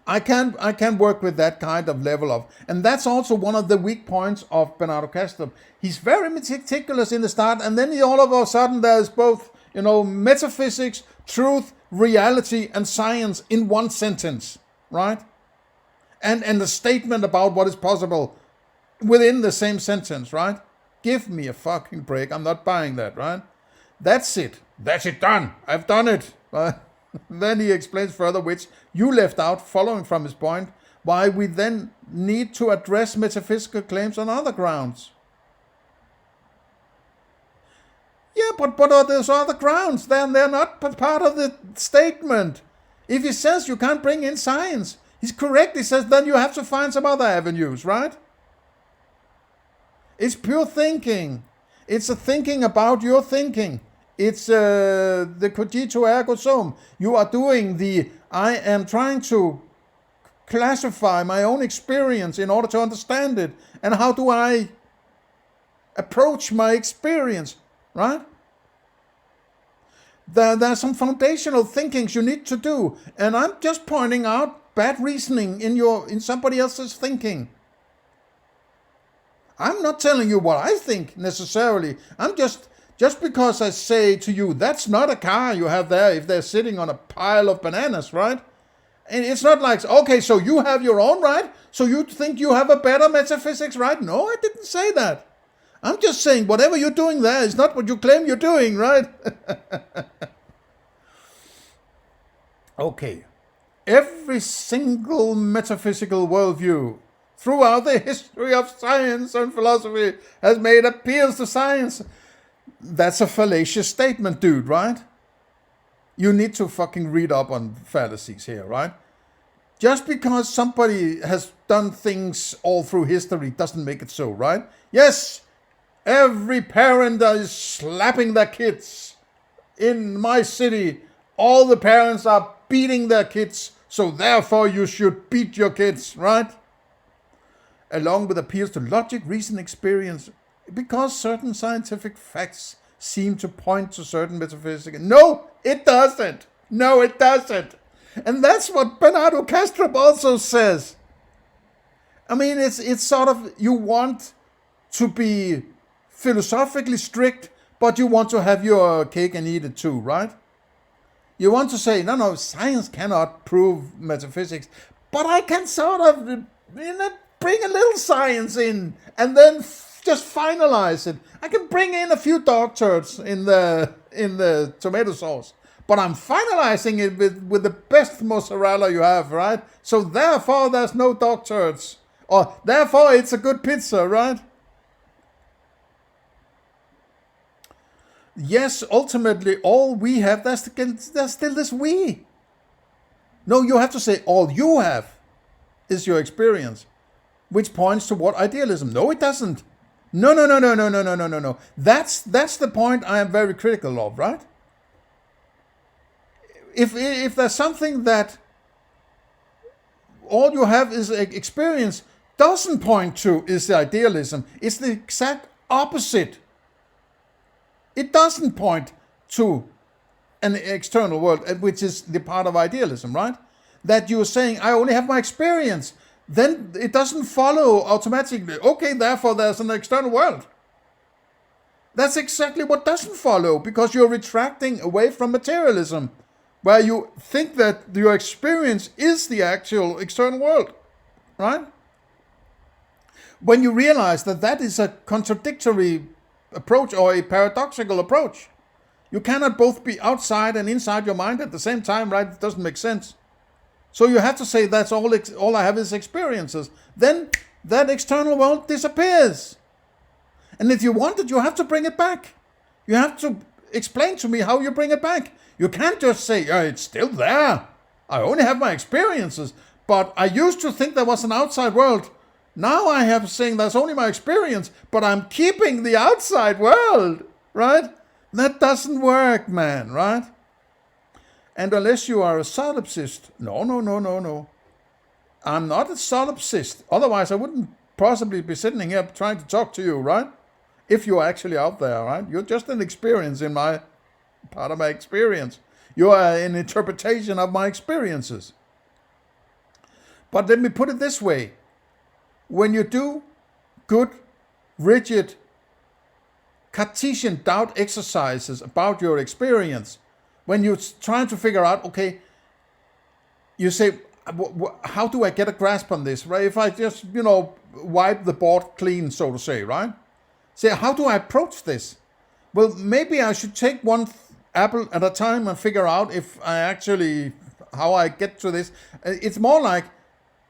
I can work with that kind of level of, and that's also one of the weak points of Bernardo Kastrup. He's very meticulous in the start, and then all of a sudden there's both, metaphysics, truth, reality, and science in one sentence, right? And the statement about what is possible within the same sentence, right? Give me a fucking break. I'm not buying that, right? That's it. That's it done. I've done it. Right? Then he explains further, which you left out, following from his point, why we then need to address metaphysical claims on other grounds. Yeah, but what are those other grounds? Then they're not part of the statement. If he says you can't bring in science, he's correct. He says then you have to find some other avenues, right? It's pure thinking. It's a thinking about your thinking. It's the cogito ergo sum. You are doing I am trying to classify my own experience in order to understand it. And how do I approach my experience, right? There are some foundational thinkings you need to do. And I'm just pointing out bad reasoning in somebody else's thinking. I'm not telling you what I think necessarily. I'm just because I say to you, that's not a car you have there if they're sitting on a pile of bananas, right? And it's not like, okay, so you have your own, right? So you think you have a better metaphysics, right? No, I didn't say that. I'm just saying whatever you're doing there is not what you claim you're doing, right? Okay. Every single metaphysical worldview throughout the history of science and philosophy has made appeals to science. That's a fallacious statement, dude, right? You need to fucking read up on fallacies here, right? Just because somebody has done things all through history doesn't make it so, right? Yes, every parent is slapping their kids. In my city, all the parents are beating their kids, so therefore you should beat your kids, right? Along with appeals to logic, reason, experience, because certain scientific facts seem to point to certain metaphysics. No, it doesn't. No, it doesn't. And that's what Bernardo Kastrup also says. I mean, it's sort of, you want to be philosophically strict, but you want to have your cake and eat it too, right? You want to say, no, science cannot prove metaphysics, but I can sort of bring a little science in and then just finalize it. I can bring in a few dog turds in the tomato sauce, but I'm finalizing it with the best mozzarella you have, right? So therefore there's no dog turds, or therefore it's a good pizza, right? Yes, ultimately all we have, there's still this we. No, you have to say all you have is your experience, which points to what idealism? No, it doesn't. No. That's the point I am very critical of, right? If there's something that all you have is experience doesn't point to is idealism, it's the exact opposite. It doesn't point to an external world, which is the part of idealism, right? That you're saying, I only have my experience. Then it doesn't follow automatically, okay, therefore there's an external world. That's exactly what doesn't follow, because you're retracting away from materialism, where you think that your experience is the actual external world, right? When you realize that that is a contradictory approach or a paradoxical approach. You cannot both be outside and inside your mind at the same time, right? It doesn't make sense. So you have to say that's all I have is experiences. Then that external world disappears. And if you want it, you have to bring it back. You have to explain to me how you bring it back. You can't just say, yeah, it's still there. I only have my experiences. But I used to think there was an outside world. Now I have saying that's only my experience, but I'm keeping the outside world, right? That doesn't work, man, right? And unless you are a solipsist, no. I'm not a solipsist. Otherwise, I wouldn't possibly be sitting here trying to talk to you, right? If you're actually out there, right? You're just an experience in my part of my experience. You are an interpretation of my experiences. But let me put it this way. When you do good, rigid, Cartesian doubt exercises about your experience, when you're trying to figure out, okay, you say, how do I get a grasp on this, right? If I just, wipe the board clean, so to say, right? Say, how do I approach this? Well, maybe I should take one apple at a time and figure out how I get to this. It's more like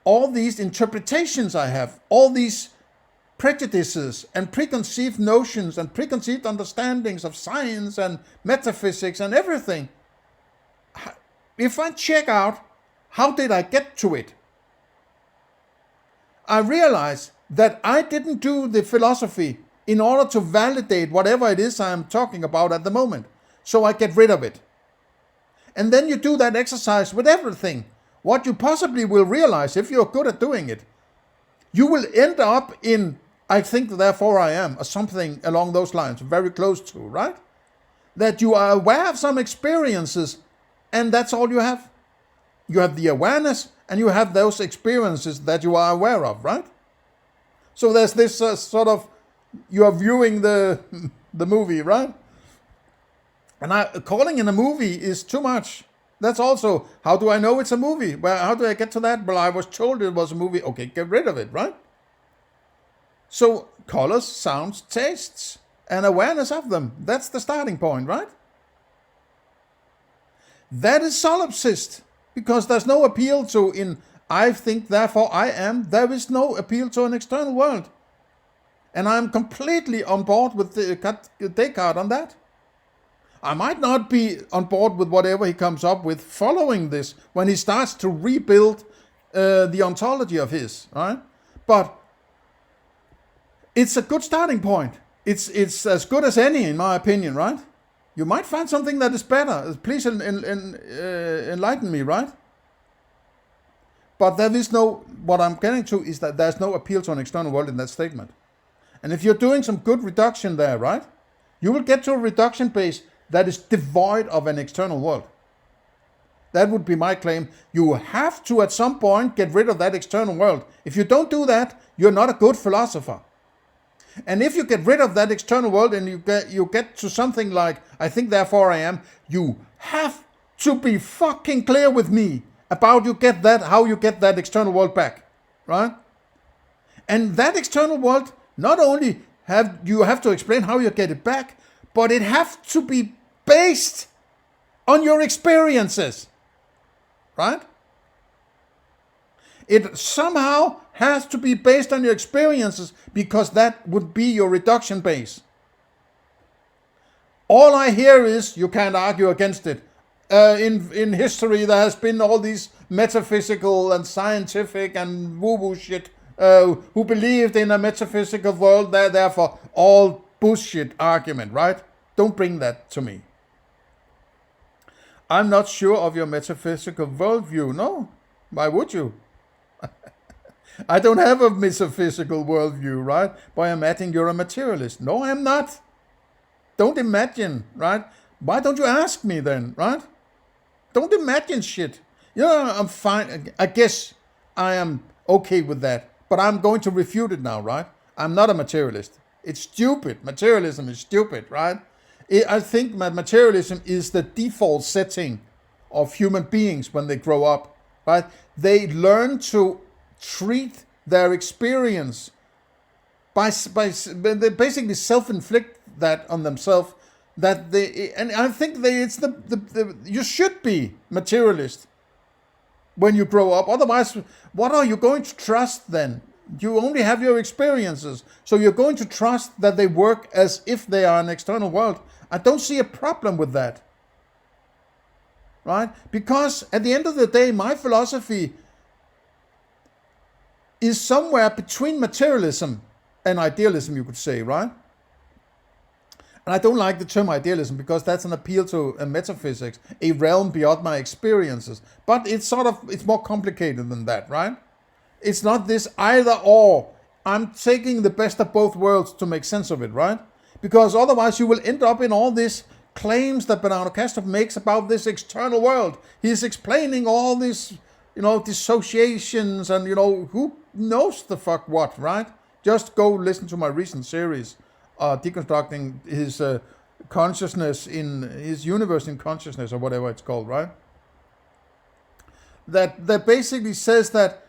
all these interpretations I have, all these prejudices and preconceived notions and preconceived understandings of science and metaphysics and everything. If I check out how did I get to it, I realize that I didn't do the philosophy in order to validate whatever it is I'm talking about at the moment. So I get rid of it. And then you do that exercise with everything. What you possibly will realize, if you're good at doing it, you will end up in, I think, therefore I am, or something along those lines, very close to, right? That you are aware of some experiences, and that's all you have. You have the awareness, and you have those experiences that you are aware of, right? So there's this sort of, you are viewing the movie, right? And calling it a movie is too much. That's also, how do I know it's a movie? Well, how do I get to that? Well, I was told it was a movie. Okay, get rid of it, right? So colors, sounds, tastes, and awareness of them. That's the starting point, right? That is solipsist, because there's no appeal to in I think, therefore I am. There is no appeal to an external world. And I'm completely on board with Descartes on that. I might not be on board with whatever he comes up with following this when he starts to rebuild the ontology of his, right? But it's a good starting point. It's as good as any, in my opinion, right? You might find something that is better. Please enlighten me, right? But there is what I'm getting to is that there's no appeal to an external world in that statement. And if you're doing some good reduction there, right, you will get to a reduction base that is devoid of an external world. That would be my claim. You have to, at some point, get rid of that external world. If you don't do that, you're not a good philosopher. And if you get rid of that external world and you get to something like, I think, therefore I am, you have to be fucking clear with me about how you get that external world back, right? And that external world, not only you have to explain how you get it back, but it has to be based on your experiences, right? It somehow has to be based on your experiences, because that would be your reduction base. All I hear is you can't argue against it. In history, there has been all these metaphysical and scientific and woo-woo shit who believed in a metaphysical world. Therefore, all bullshit argument, right? Don't bring that to me. I'm not sure of your metaphysical worldview. No, why would you? I don't have a metaphysical worldview, right? By imagining you're a materialist. No, I'm not. Don't imagine, right? Why don't you ask me then, right? Don't imagine shit. You know, I'm fine. I guess I am okay with that. But I'm going to refute it now, right? I'm not a materialist. It's stupid. Materialism is stupid, right? I think materialism is the default setting of human beings when they grow up, right? They learn to treat their experience they basically self-inflict that on themselves. And I think you should be materialist when you grow up. Otherwise, what are you going to trust then? You only have your experiences, so you're going to trust that they work as if they are an external world. I don't see a problem with that, right? Because at the end of the day, my philosophy is somewhere between materialism and idealism, you could say, right? And I don't like the term idealism because that's an appeal to metaphysics, a realm beyond my experiences. But it's more complicated than that, right? It's not this either or. I'm taking the best of both worlds to make sense of it, right? Because otherwise you will end up in all these claims that Bernardo Kastrup makes about this external world. He's explaining all these, dissociations and, who knows the fuck what, right? Just go listen to my recent series, deconstructing his consciousness in his universe in consciousness, or whatever it's called, right? That basically says that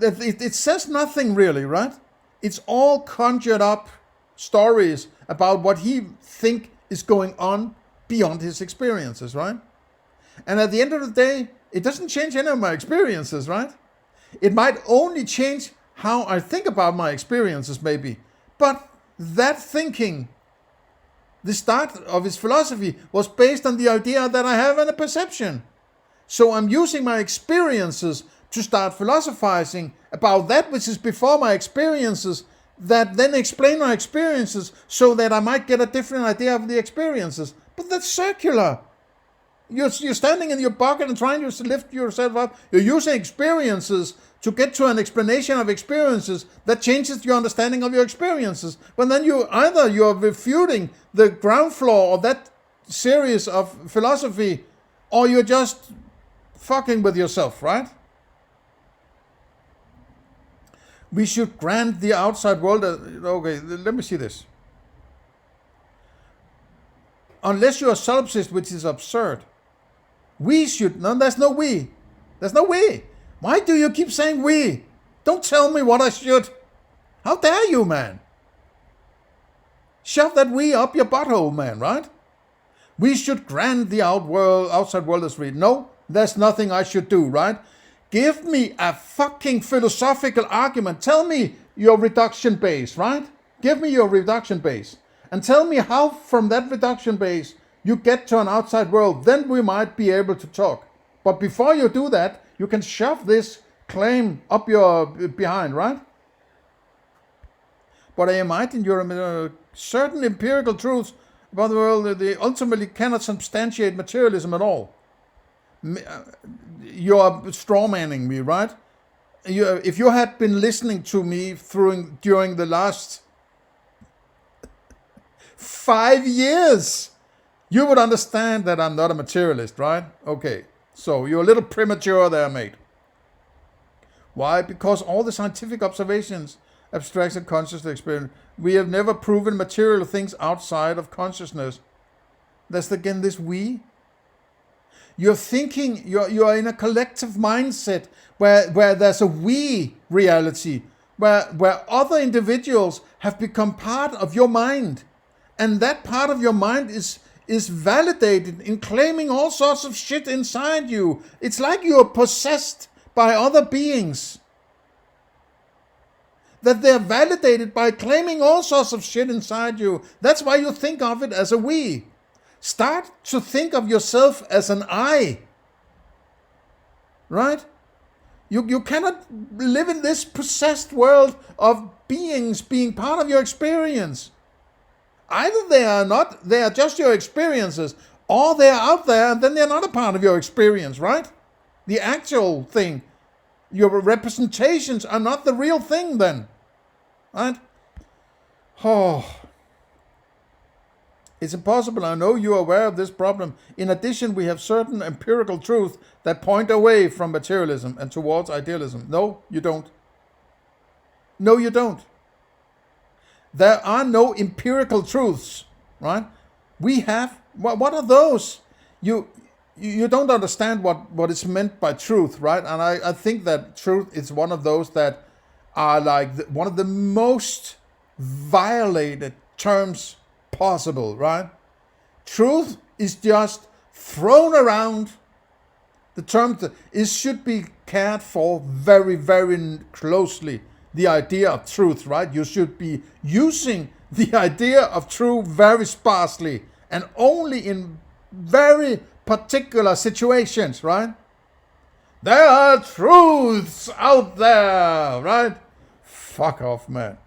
it says nothing really, right? It's all conjured up stories about what he think is going on beyond his experiences, right? And at the end of the day, it doesn't change any of my experiences, right? It might only change how I think about my experiences, maybe. But that thinking, the start of his philosophy, was based on the idea that I have a perception. So I'm using my experiences to start philosophizing about that which is before my experiences, that then explain my experiences so that I might get a different idea of the experiences. But that's circular. You're standing in your bucket and trying to lift yourself up. You're using experiences to get to an explanation of experiences that changes your understanding of your experiences. But then you're refuting the ground floor of that series of philosophy, or you're just fucking with yourself, right? We should grant the outside world. Okay, let me see this. Unless you're a solipsist, which is absurd. We should. No, there's no we. There's no we. Why do you keep saying we? Don't tell me what I should. How dare you, man? Shove that we up your butthole, man, right? We should grant the outside world as free. No, there's nothing I should do, right? Give me a fucking philosophical argument. Tell me your reduction base, right? Give me your reduction base. And tell me how from that reduction base you get to an outside world. Then we might be able to talk. But before you do that, you can shove this claim up your behind, right? But I imagine you're certain empirical truths about the world that they ultimately cannot substantiate materialism at all. You're strawmanning me, right? If you had been listening to me during the last 5 years, you would understand that I'm not a materialist, right? Okay, so you're a little premature there, mate. Why? Because all the scientific observations, abstraction, consciousness, experience, we have never proven material things outside of consciousness. That's again this we. You're thinking, you're in a collective mindset where there's a we reality, where other individuals have become part of your mind. And that part of your mind is validated in claiming all sorts of shit inside you. It's like you're possessed by other beings. That they're validated by claiming all sorts of shit inside you. That's why you think of it as a we. Start to think of yourself as an I. Right? You cannot live in this possessed world of beings being part of your experience. Either they are just your experiences, or they're out there and then they're not a part of your experience, right? The actual thing. Your representations are not the real thing then. Right? Oh. It's impossible. I know you are aware of this problem. In addition, we have certain empirical truths that point away from materialism and towards idealism. No, you don't. No, you don't. There are no empirical truths, right? We have, what are those? You don't understand what is meant by truth, right? And I think that truth is one of those that are like one of the most violated terms possible, right? Truth is just thrown around. The term should be cared for very, very closely. The idea of truth, right? You should be using the idea of truth very sparsely and only in very particular situations, right? There are truths out there, right? Fuck off, man.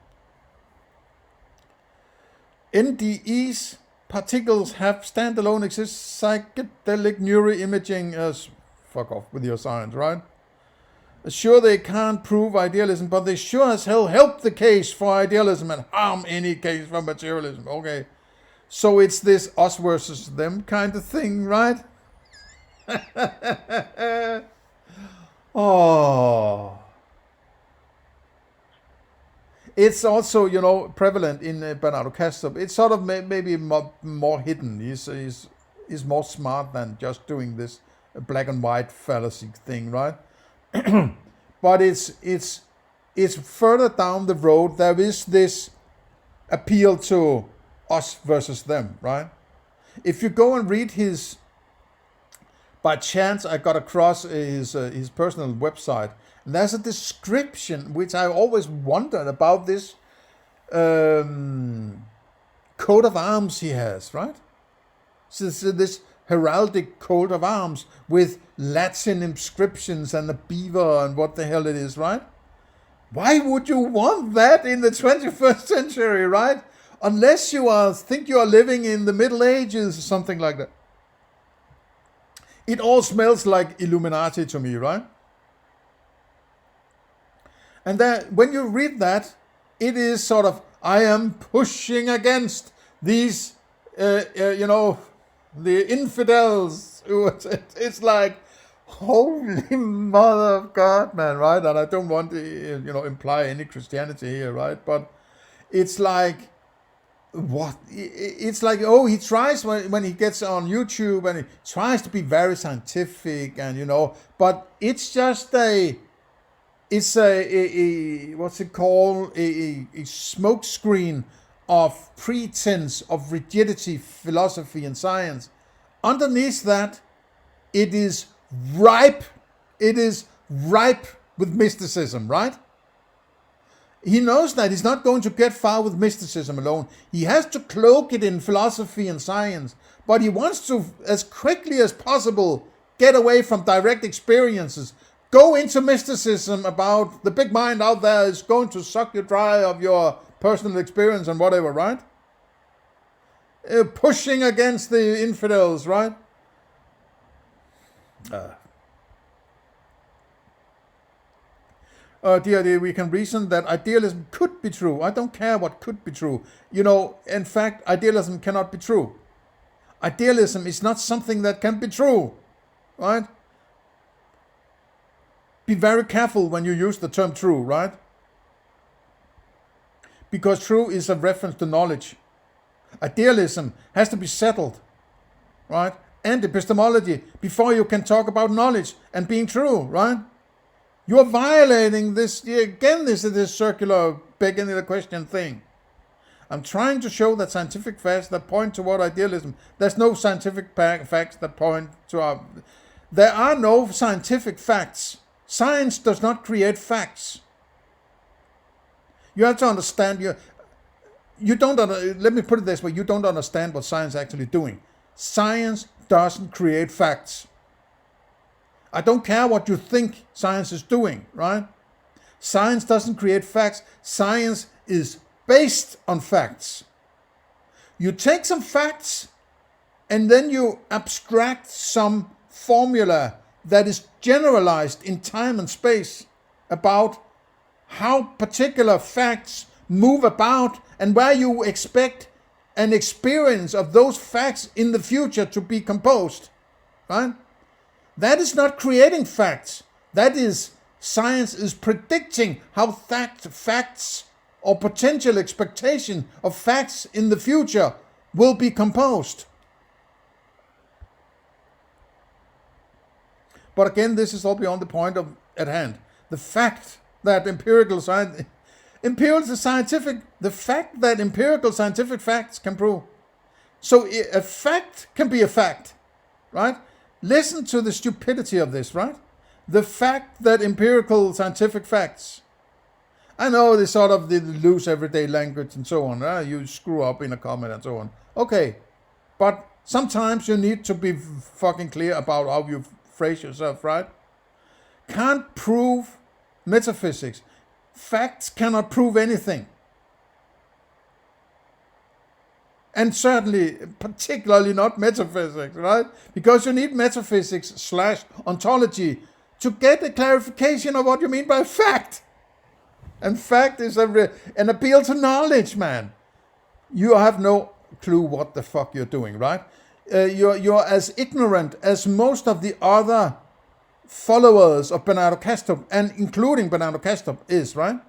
NDE's particles have standalone exist psychedelic neuroimaging as fuck off with your science, right? Sure, they can't prove idealism, but they sure as hell help the case for idealism and harm any case for materialism. Okay, so it's this us versus them kind of thing, right? Oh. It's also, prevalent in Bernardo Kastrup. It's sort of maybe more hidden. He's more smart than just doing this black and white fallacy thing, right? But it's further down the road. There is this appeal to us versus them, right? If you go and read by chance I got across his personal website. There's a description which I always wondered about this coat of arms he has, right? So this heraldic coat of arms with Latin inscriptions and a beaver and what the hell it is, right? Why would you want that in the 21st century, right? Unless you think you are living in the Middle Ages or something like that. It all smells like Illuminati to me, right? And then when you read that, it is sort of, I am pushing against these, the infidels. It's like, holy mother of God, man, right? And I don't want to, imply any Christianity here, right? But it's like, what? It's like, he tries when he gets on YouTube and he tries to be very scientific and, but it's just it's a what's it called? A smoke screen of pretense of rigidity, philosophy, and science. Underneath that, it is ripe. It is ripe with mysticism, right? He knows that he's not going to get far with mysticism alone. He has to cloak it in philosophy and science, but he wants to, as quickly as possible, get away from direct experiences. Go into mysticism about the big mind out there is going to suck you dry of your personal experience and whatever, right? Pushing against the infidels, right? Dear, we can reason that idealism could be true. I don't care what could be true. In fact, idealism cannot be true. Idealism is not something that can be true, right? Be very careful when you use the term true, right? Because true is a reference to knowledge. Idealism has to be settled, right? and epistemology before you can talk about knowledge and being true, right? You're violating this, again, this is this circular begging the question thing. I'm trying to show that scientific facts that point toward idealism. There's no scientific facts that point to our... There are no scientific facts. Science does not create facts. You have to understand, you don't, let me put it this way, you don't understand what science is actually doing. Science doesn't create facts. I don't care what you think science is doing, right? Science doesn't create facts. Science is based on facts. You take some facts and then you abstract some formula that is generalized in time and space about how particular facts move about and where you expect an experience of those facts in the future to be composed, right? That is not creating facts. That is, science is predicting how facts or potential expectation of facts in the future will be composed. But again, this is all beyond the point at hand. The fact that empirical scientific facts can prove. So a fact can be a fact, right? Listen to the stupidity of this, right? The fact that empirical scientific facts. I know this sort of the loose everyday language and so on. You screw up in a comment and so on. Okay, but sometimes you need to be fucking clear about how you phrase yourself, right? Can't prove metaphysics. Facts cannot prove anything. And certainly, particularly not metaphysics, right? Because you need metaphysics / ontology to get a clarification of what you mean by fact. And fact is an appeal to knowledge, man. You have no clue what the fuck you're doing, right? You're as ignorant as most of the other followers of Bernardo Kastrup, and including Bernardo Kastrup is, right?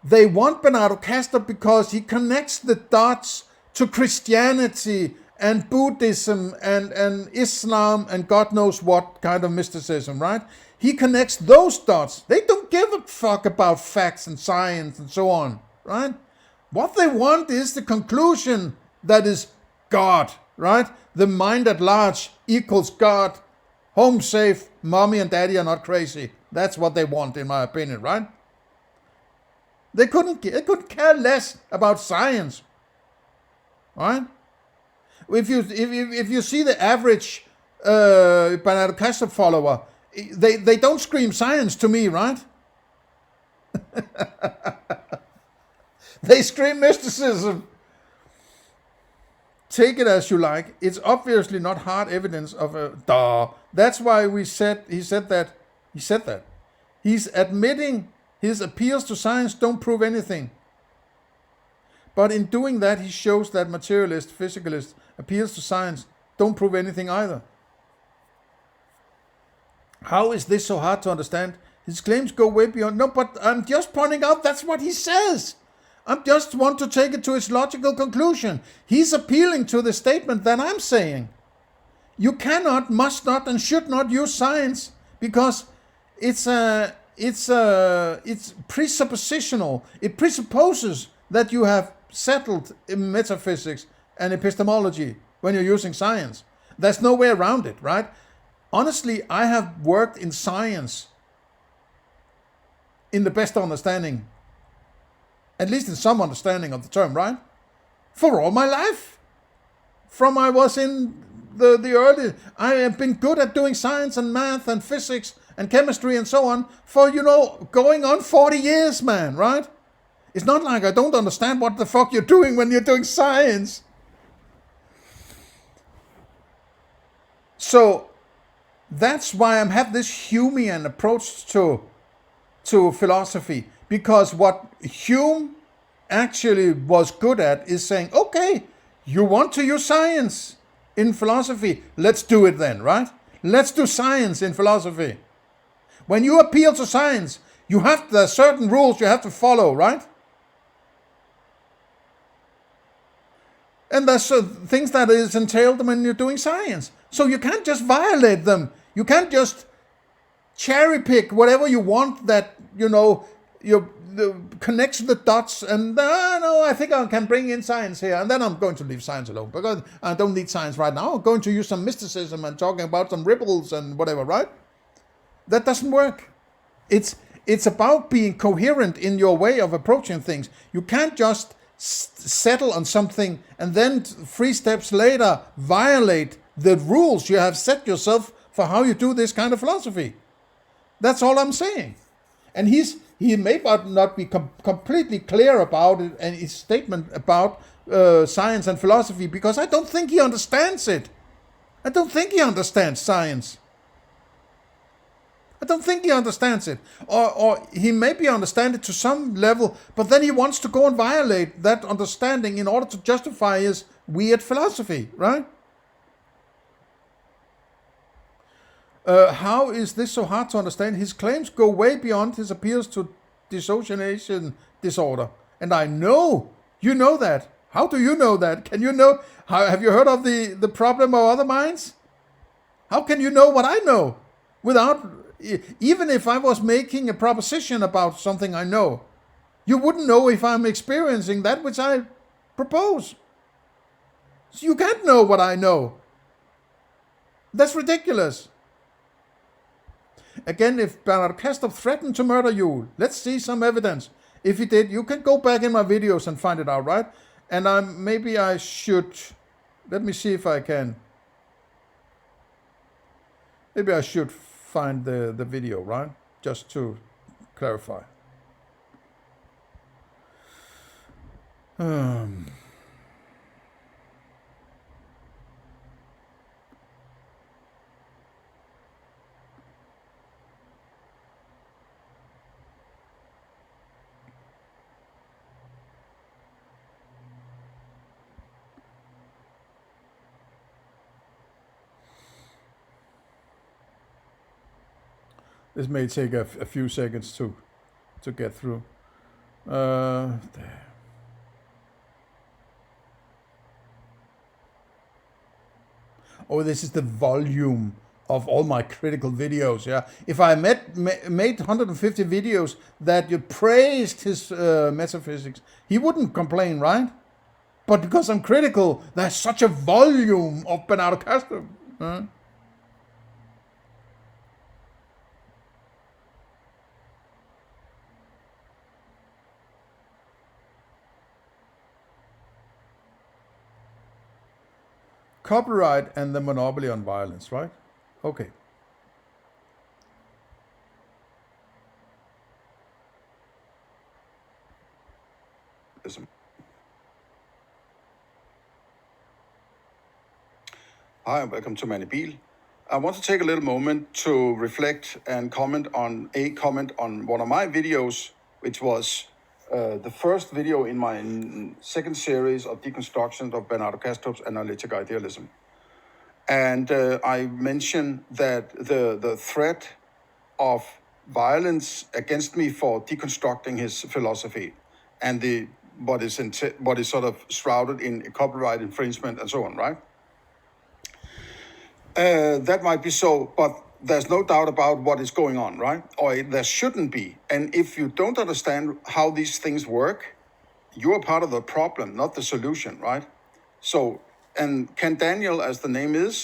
They want Bernardo Kastrup because he connects the dots to Christianity and Buddhism and Islam and God knows what kind of mysticism, right? He connects those dots. They don't give a fuck about facts and science and so on, right? What they want is the conclusion that is God, right? The mind at large equals God. Home safe, mommy and daddy are not crazy. That's what they want, in my opinion, right? They couldn't care less about science, right? If you see the average Bernardo Kastrup follower, they don't scream science to me, right? They scream mysticism. Take it as you like. It's obviously not hard evidence of a duh. That's why he said that. He's admitting his appeals to science don't prove anything. But in doing that, he shows that materialist, physicalist appeals to science don't prove anything either. How is this so hard to understand? His claims go way beyond... No, but I'm just pointing out that's what he says. I just want to take it to its logical conclusion. He's appealing to the statement that I'm saying. You cannot, must not, and should not use science because it's presuppositional. It presupposes that you have settled in metaphysics and epistemology when you're using science. There's no way around it, right? Honestly, I have worked in science in the best understanding, at least in some understanding of the term, right? For all my life. From I was in the early, I have been good at doing science and math and physics and chemistry and so on for, going on 40 years, man, right? It's not like I don't understand what the fuck you're doing when you're doing science. So that's why I have this Humean approach to philosophy, because what Hume actually was good at is saying, okay, you want to use science in philosophy, let's do it then, right? Let's do science in philosophy. When you appeal to science, there's certain rules you have to follow, right? And there's things that is entailed when you're doing science. So you can't just violate them. You can't just cherry pick whatever you want that, you connects the dots and no, I think I can bring in science here, and then I'm going to leave science alone because I don't need science right now. I'm going to use some mysticism and talking about some ripples and whatever, right? That doesn't work. It's about being coherent in your way of approaching things. You can't just settle on something and then 3 steps later violate the rules you have set yourself for how you do this kind of philosophy. That's all I'm saying. And he may not be completely clear about it and his statement about science and philosophy, because I don't think he understands it. I don't think he understands science. I don't think he understands it. Or he maybe understands it to some level, but then he wants to go and violate that understanding in order to justify his weird philosophy, right? How is this so hard to understand? His claims go way beyond his appeals to dissociation disorder. And I know, you know that. How do you know that? Can you know? Have you heard of the problem of other minds? How can you know what I know? Even if I was making a proposition about something I know, you wouldn't know if I'm experiencing that which I propose. So you can't know what I know. That's ridiculous. Again, if Bernardo Kastrup threatened to murder you, let's see some evidence. If he did, you can go back in my videos and find it out, right? And maybe I should, let me see if I can. Maybe I should find the video, right? Just to clarify. This may take a few seconds to get through. There. Oh, this is the volume of all my critical videos. Yeah, if I made 150 videos that you praised his metaphysics, he wouldn't complain, right? But because I'm critical, there's such a volume of Bernardo Kastrup. Huh? Copyright and the monopoly on violence, right? Okay. Hi, and welcome to Manibil. I want to take a little moment to reflect and comment on one of my videos, which was the first video in my second series of deconstructions of Bernardo Kastrup's analytic idealism. And I mentioned that the threat of violence against me for deconstructing his philosophy and what is sort of shrouded in copyright infringement and so on, right? That might be so, but there's no doubt about what is going on, right? Or there shouldn't be. And if you don't understand how these things work, you are part of the problem, not the solution, right? So, and Ken Daniel, as the name is,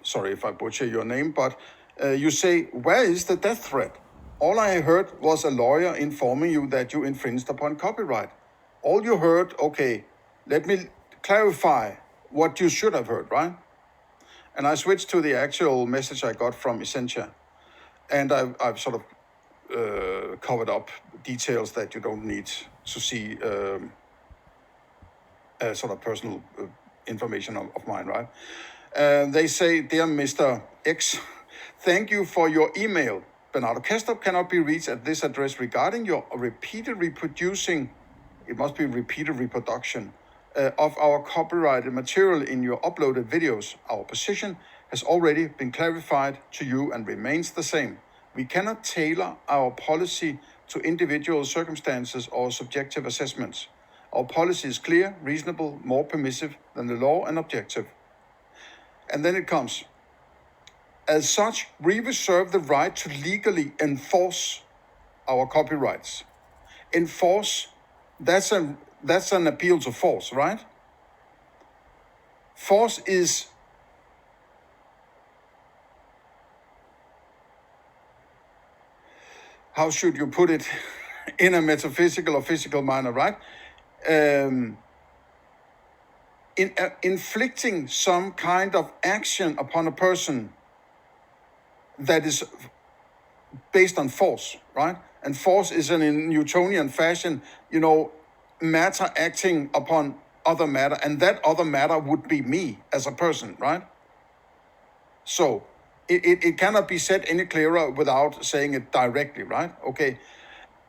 sorry if I butcher your name, but you say, where is the death threat? All I heard was a lawyer informing you that you infringed upon copyright. All you heard, okay, let me clarify what you should have heard, right? And I switched to the actual message I got from Essentia. And I've sort of covered up details that you don't need to see sort of personal information of mine, right? They say, dear Mr. X, thank you for your email. Bernardo Kastrup cannot be reached at this address regarding your repeated reproduction of our copyrighted material in your uploaded videos. Our position has already been clarified to you and remains the same. We cannot tailor our policy to individual circumstances or subjective assessments. Our policy is clear, reasonable, more permissive than the law, and objective. And then it comes. As such, we reserve the right to legally enforce our copyrights. Enforce, that's an appeal to force, right? Force is how should you put it in a metaphysical or physical manner, right? Inflicting some kind of action upon a person that is based on force, right? And force is in Newtonian fashion, matter acting upon other matter, and that other matter would be me as a person, right? So it cannot be said any clearer without saying it directly, right? Okay.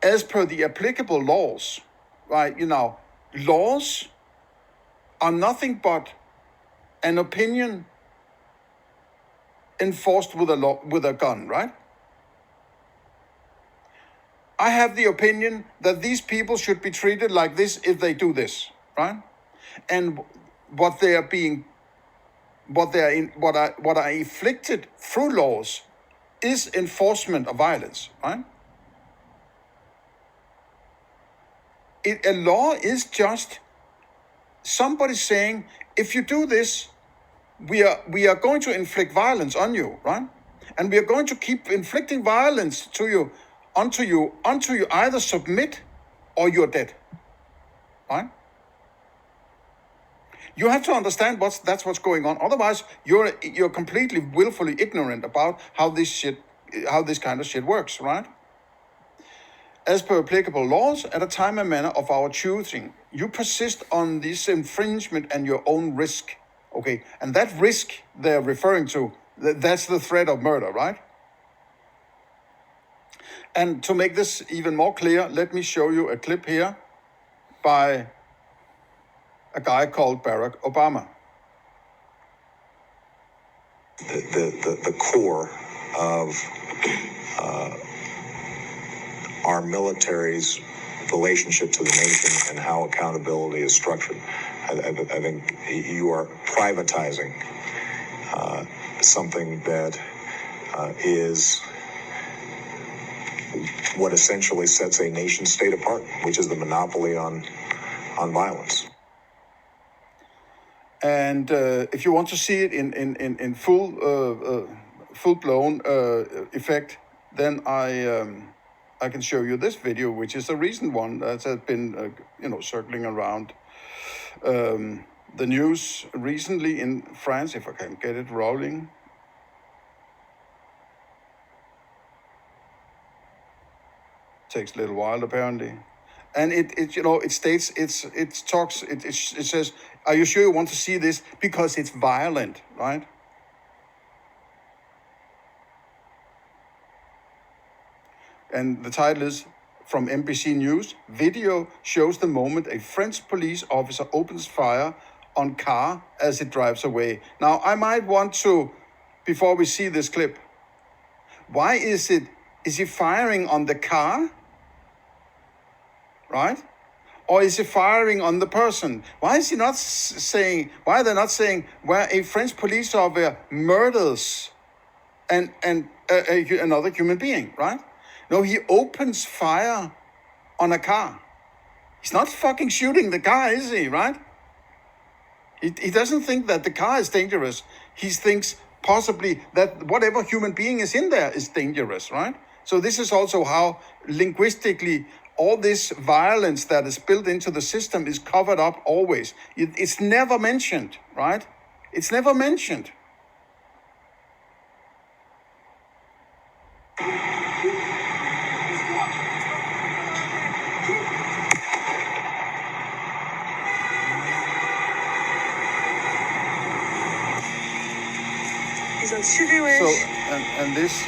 As per the applicable laws, right, laws are nothing but an opinion enforced with a gun, right? I have the opinion that these people should be treated like this if they do this, right? And what are inflicted through laws is enforcement of violence, right? A law is just somebody saying, if you do this, we are going to inflict violence on you, right? And we are going to keep inflicting violence unto you either submit or you're dead, right? You have to understand that's what's going on. Otherwise, you're completely willfully ignorant about how this kind of shit works, right? As per applicable laws, at a time and manner of our choosing, you persist on this infringement and your own risk. Okay, and that risk they're referring to, that's the threat of murder, right? And to make this even more clear, let me show you a clip here by a guy called Barack Obama. The core of our military's relationship to the nation and how accountability is structured. I think you are privatizing something that is what essentially sets a nation state apart, which is the monopoly on violence. And if you want to see it in full blown effect, then I can show you this video, which is a recent one that has been circling around the news recently in France. If I can get it rolling. Takes a little while apparently. And it states, it says, are you sure you want to see this? Because it's violent, right? And the title is from NBC News. Video shows the moment a French police officer opens fire on car as it drives away. Now, I might want to, before we see this clip, why is he firing on the car? Right? Or is he firing on the person? Why is he not saying, why are they not saying where a French police officer murders another human being, right? No, he opens fire on a car. He's not fucking shooting the car, is he, right? He doesn't think that the car is dangerous. He thinks possibly that whatever human being is in there is dangerous, right? So this is also how linguistically all this violence that is built into the system is covered up always. It's never mentioned, right? It's never mentioned. So, and this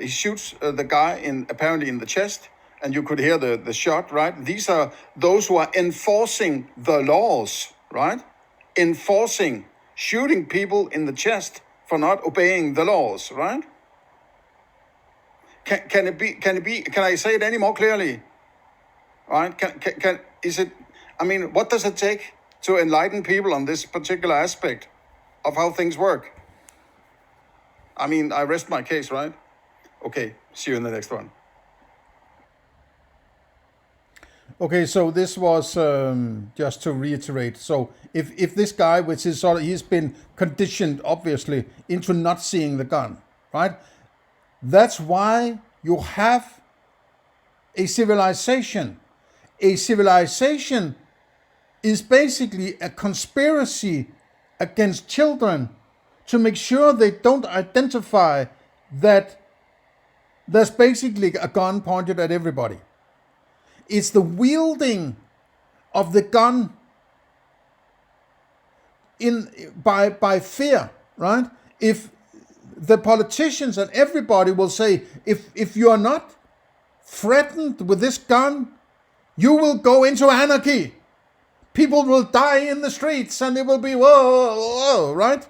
he shoots the guy apparently in the chest, and you could hear the shot, right? These are those who are enforcing the laws, right? Shooting people in the chest for not obeying the laws, right? Can I say it any more clearly? Right? is it, I mean, what does it take to enlighten people on this particular aspect of how things work? I mean, I rest my case, right? Okay, see you in the next one. Okay, so this was just to reiterate. So if this guy, which is sort of, he's been conditioned obviously into not seeing the gun, right? That's why you have a civilization. A civilization is basically a conspiracy against children to make sure they don't identify that there's basically a gun pointed at everybody. It's the wielding of the gun by fear, right? If the politicians and everybody will say, if you are not threatened with this gun, you will go into anarchy. People will die in the streets and it will be whoa, right?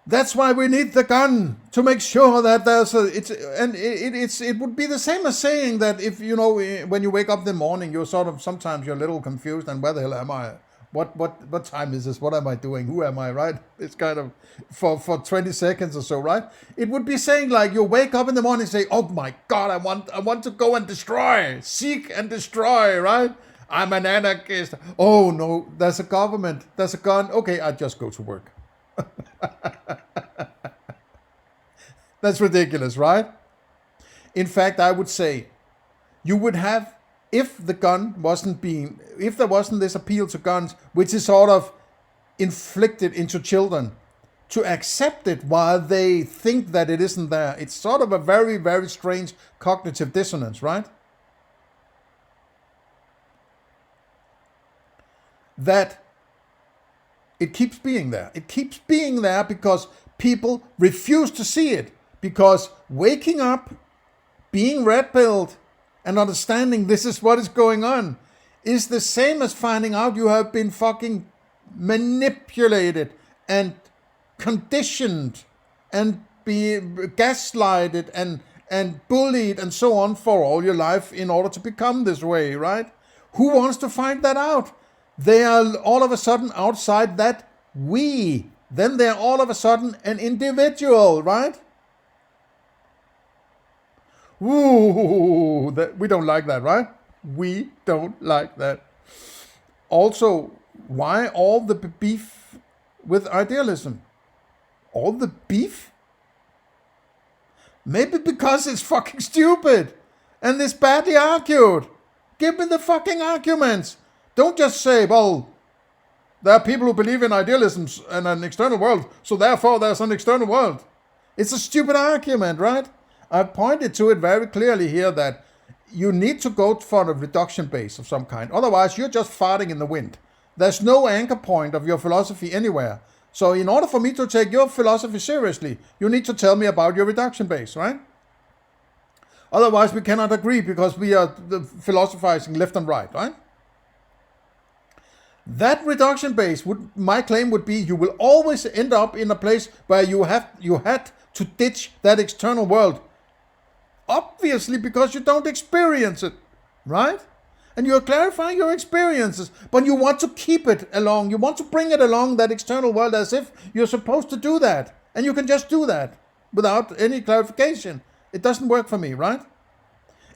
That's why we need the gun, to make sure that there's it would be the same as saying that if, you know, when you wake up in the morning, you're sort of, sometimes you're a little confused, and where the hell am I? What time is this? What am I doing? Who am I, right? It's kind of for 20 seconds or so, right? It would be saying like you wake up in the morning and say, oh my God, I want to go and destroy, seek and destroy, right? I'm an anarchist. Oh no, there's a government, there's a gun. Okay, I just go to work. That's ridiculous, right? In fact, I would say you would have, if there wasn't this appeal to guns, which is sort of inflicted into children, to accept it while they think that it isn't there. It's sort of a very, very strange cognitive dissonance, right? That it keeps being there. It keeps being there because people refuse to see it. Because waking up, being red-pilled, and understanding this is what is going on is the same as finding out you have been fucking manipulated and conditioned and be gaslighted and bullied and so on for all your life in order to become this way, right? Who wants to find that out? They are all of a sudden outside that we. Then they're all of a sudden an individual, right? Ooh, we don't like that, right? We don't like that. Also, why all the beef with idealism? All the beef? Maybe because it's fucking stupid and it's badly argued. Give me the fucking arguments. Don't just say, well, there are people who believe in idealisms and an external world, so therefore there's an external world. It's a stupid argument, right? I've pointed to it very clearly here that you need to go for a reduction base of some kind. Otherwise, you're just farting in the wind. There's no anchor point of your philosophy anywhere. So in order for me to take your philosophy seriously, you need to tell me about your reduction base, right? Otherwise, we cannot agree because we are philosophizing left and right, right? That reduction base, my claim would be, you will always end up in a place where you had to ditch that external world. Obviously, because you don't experience it, right? And you're clarifying your experiences, but you want to keep it along. You want to bring it along that external world as if you're supposed to do that. And you can just do that without any clarification. It doesn't work for me, right?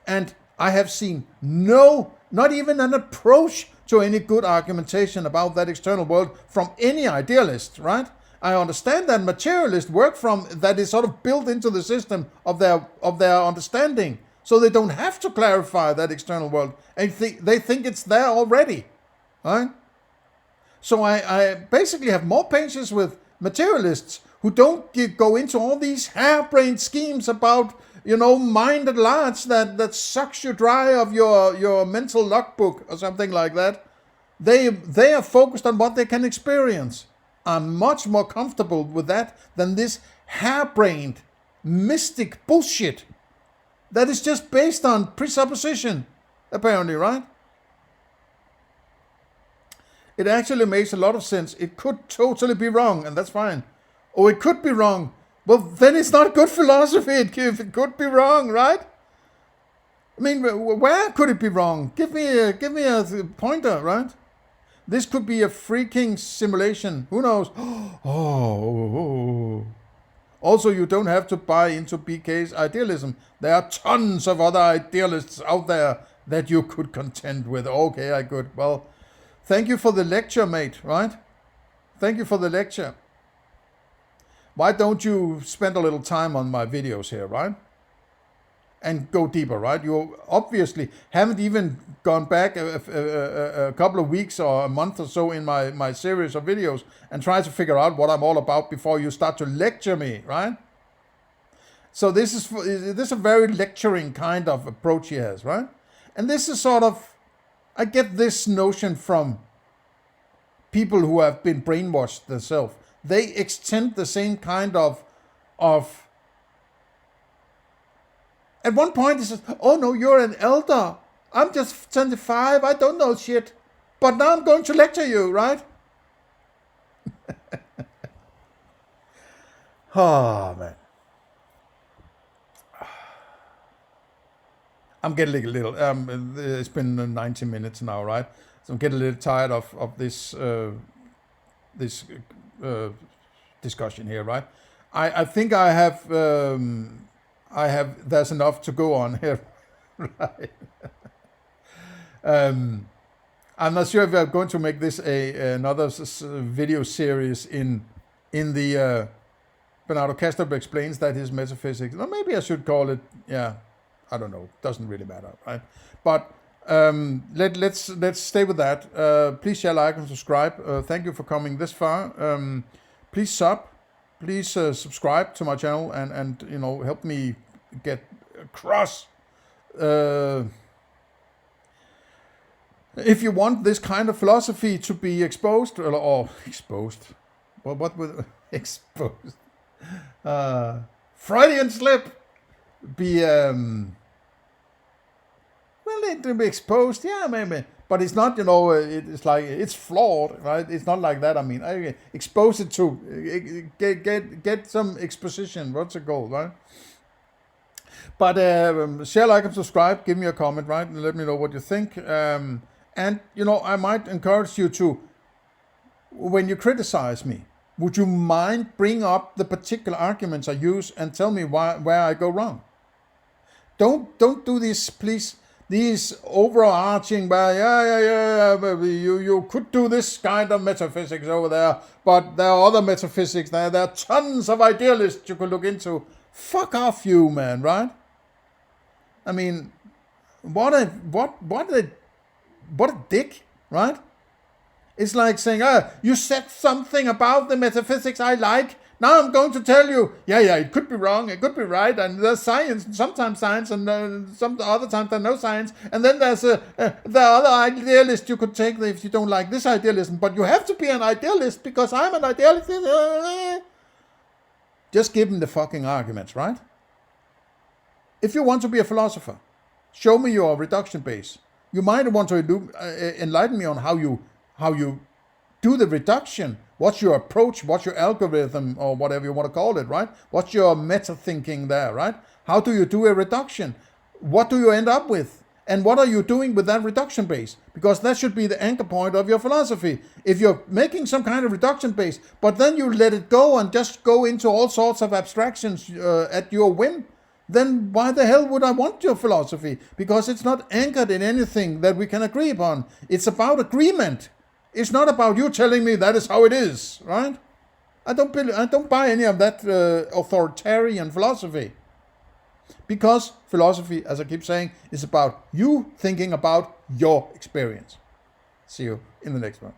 And I have seen not even an approach to any good argumentation about that external world from any idealist, right? I understand that materialists work from that is sort of built into the system of their understanding, so they don't have to clarify that external world, and they think it's there already, right? So I basically have more patience with materialists who don't go into all these harebrained schemes about, you know, mind at large that sucks you dry of your mental logbook or something like that. They are focused on what they can experience. I'm much more comfortable with that than this harebrained, mystic bullshit that is just based on presupposition, apparently, right? It actually makes a lot of sense. It could totally be wrong, and that's fine. Or it could be wrong. Well, then it's not good philosophy if it could be wrong, right? I mean, where could it be wrong? Give me a pointer, right? This could be a freaking simulation. Who knows? Oh. Also, you don't have to buy into BK's idealism. There are tons of other idealists out there that you could contend with. Okay, I could. Well, thank you for the lecture, mate, right? Thank you for the lecture. Why don't you spend a little time on my videos here, right? And go deeper, right? You obviously haven't even gone back a couple of weeks or a month or so in my series of videos and try to figure out what I'm all about before you start to lecture me, right? So this is a very lecturing kind of approach he has, right? And this is sort of, I get this notion from people who have been brainwashed themselves. They extend the same kind of at one point he says, oh no, you're an elder. I'm just 25, I don't know shit. But now I'm going to lecture you, right? Oh, man. I'm getting a little, it's been 90 minutes now, right? So I'm getting a little tired of this discussion here, right? I think I have, there's enough to go on here, right? I'm not sure if I'm going to make this another video series in the Bernardo Kastrup explains that his metaphysics. Or maybe I should call it, yeah, I don't know. Doesn't really matter, right? But let's stay with that. Please share, like, and subscribe. Thank you for coming this far. Please subscribe to my channel and help me get across. If you want this kind of philosophy to be exposed or exposed, well, what would exposed? Freudian slip. Be well, it will be exposed, yeah, maybe, but it's not. It's like it's flawed, right? It's not like that. I mean, I expose it to get some exposition. What's it called, right? But share, like, and subscribe. Give me a comment, right, and let me know what you think. And I might encourage you to, when you criticize me, would you mind bring up the particular arguments I use and tell me where I go wrong? Don't do this, please. These overarching, you could do this kind of metaphysics over there, but there are other metaphysics there. There are tons of idealists you could look into. Fuck off, you, man, right? I mean, what a dick, right? It's like saying, you said something about the metaphysics I like. Now I'm going to tell you, yeah, it could be wrong, it could be right, and there's science, sometimes science, and some other times there's no science, and then there's the other idealist you could take if you don't like this idealism, but you have to be an idealist because I'm an idealist. Just give them the fucking arguments, right? If you want to be a philosopher, show me your reduction base. You might want to enlighten me on how you do the reduction. What's your approach? What's your algorithm, or whatever you want to call it, right? What's your meta thinking there, right? How do you do a reduction? What do you end up with? And what are you doing with that reduction base? Because that should be the anchor point of your philosophy. If you're making some kind of reduction base, but then you let it go and just go into all sorts of abstractions at your whim, then why the hell would I want your philosophy? Because it's not anchored in anything that we can agree upon. It's about agreement. It's not about you telling me that is how it is, right? I don't buy any of that authoritarian philosophy. Because philosophy, as I keep saying, is about you thinking about your experience. See you in the next one.